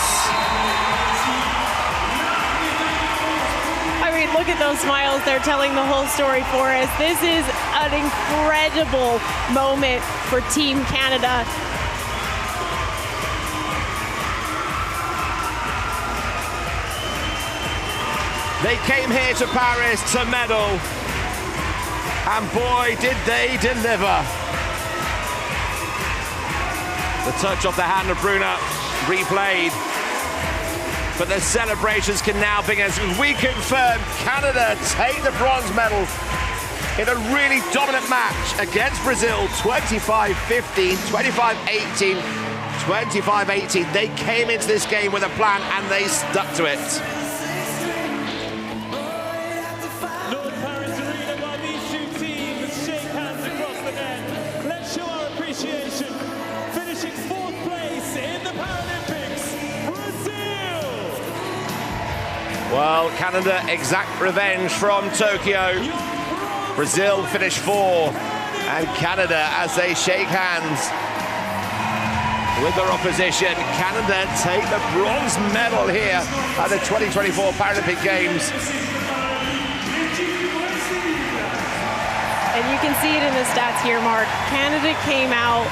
I mean, look at those smiles. They're telling the whole story for us. This is an incredible moment for Team Canada. They came here to Paris to medal. And boy, did they deliver. The touch off the hand of Bruna, replayed. But the celebrations can now begin. We confirm Canada take the bronze medal in a really dominant match against Brazil, 25-15, 25-18, 25-18. They came into this game with a plan and they stuck to it. Well, Canada exact revenge from Tokyo. Brazil finish 4, and Canada, as they shake hands with their opposition, Canada take the bronze medal here at the 2024 Paralympic Games. And you can see it in the stats here, Mark. Canada came out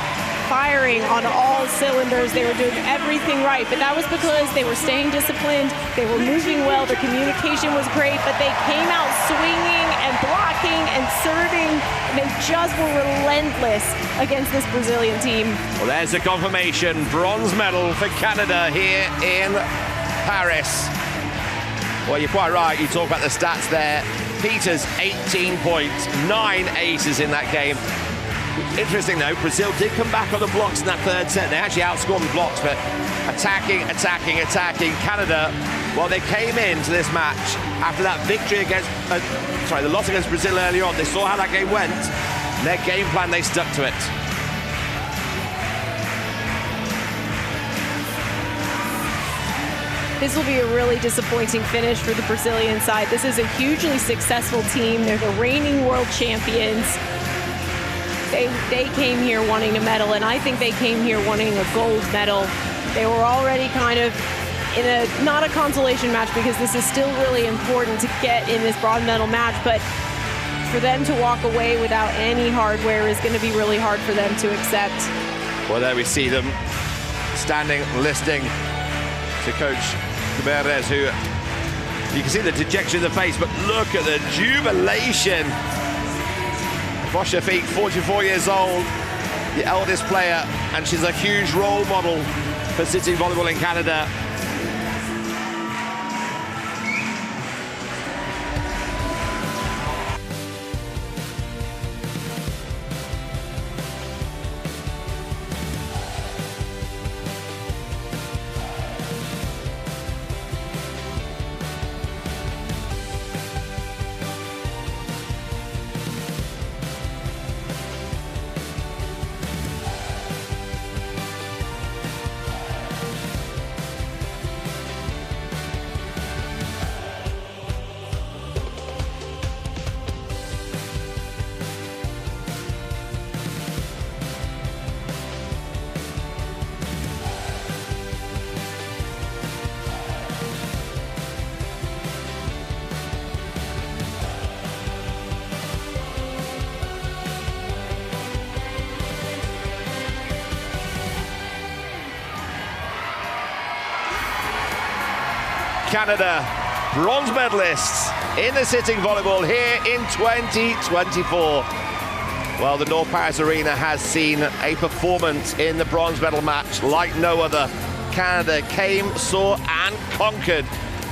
firing on all cylinders. They were doing everything right, but that was because they were staying disciplined, they were moving well, their communication was great, but they came out swinging and blocking and serving, and they just were relentless against this Brazilian team. Well, there's a confirmation, bronze medal for Canada here in Paris. Well, you're quite right, you talk about the stats there. Peters, 18 points, 9 aces in that game. Interesting though, Brazil did come back on the blocks in that third set. They actually outscored the blocks, but attacking. Canada, well, they came into this match after that victory against, the loss against Brazil earlier on. They saw how that game went. And their game plan, they stuck to it. This will be a really disappointing finish for the Brazilian side. This is a hugely successful team. They're the reigning world champions. They came here wanting a medal, and I think they came here wanting a gold medal. They were already kind of in a, not a consolation match, because this is still really important to get in this bronze medal match, but for them to walk away without any hardware is going to be really hard for them to accept. Well, there we see them standing, listening to Coach Gutierrez, who you can see the dejection in the face, but look at the jubilation. Wash her feet, 44 years old, the eldest player, and she's a huge role model for sitting volleyball in Canada. Canada, bronze medalists in the sitting volleyball here in 2024. Well, the North Paris Arena has seen a performance in the bronze medal match like no other. Canada came, saw, and conquered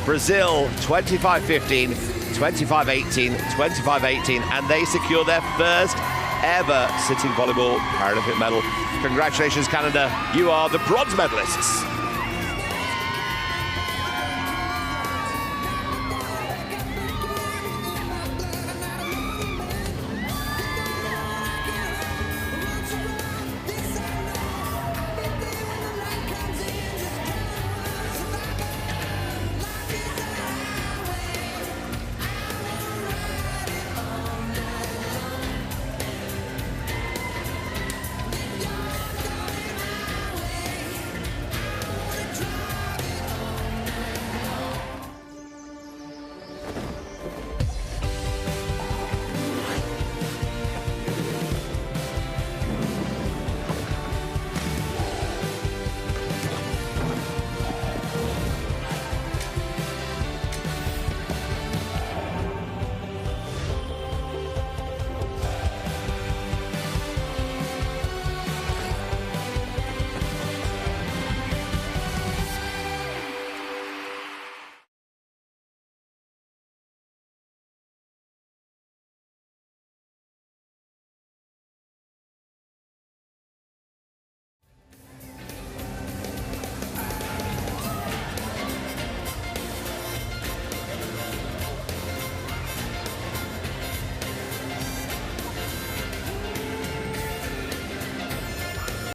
Brazil 25-15, 25-18, 25-18, and they secure their first ever sitting volleyball Paralympic medal. Congratulations, Canada. You are the bronze medalists.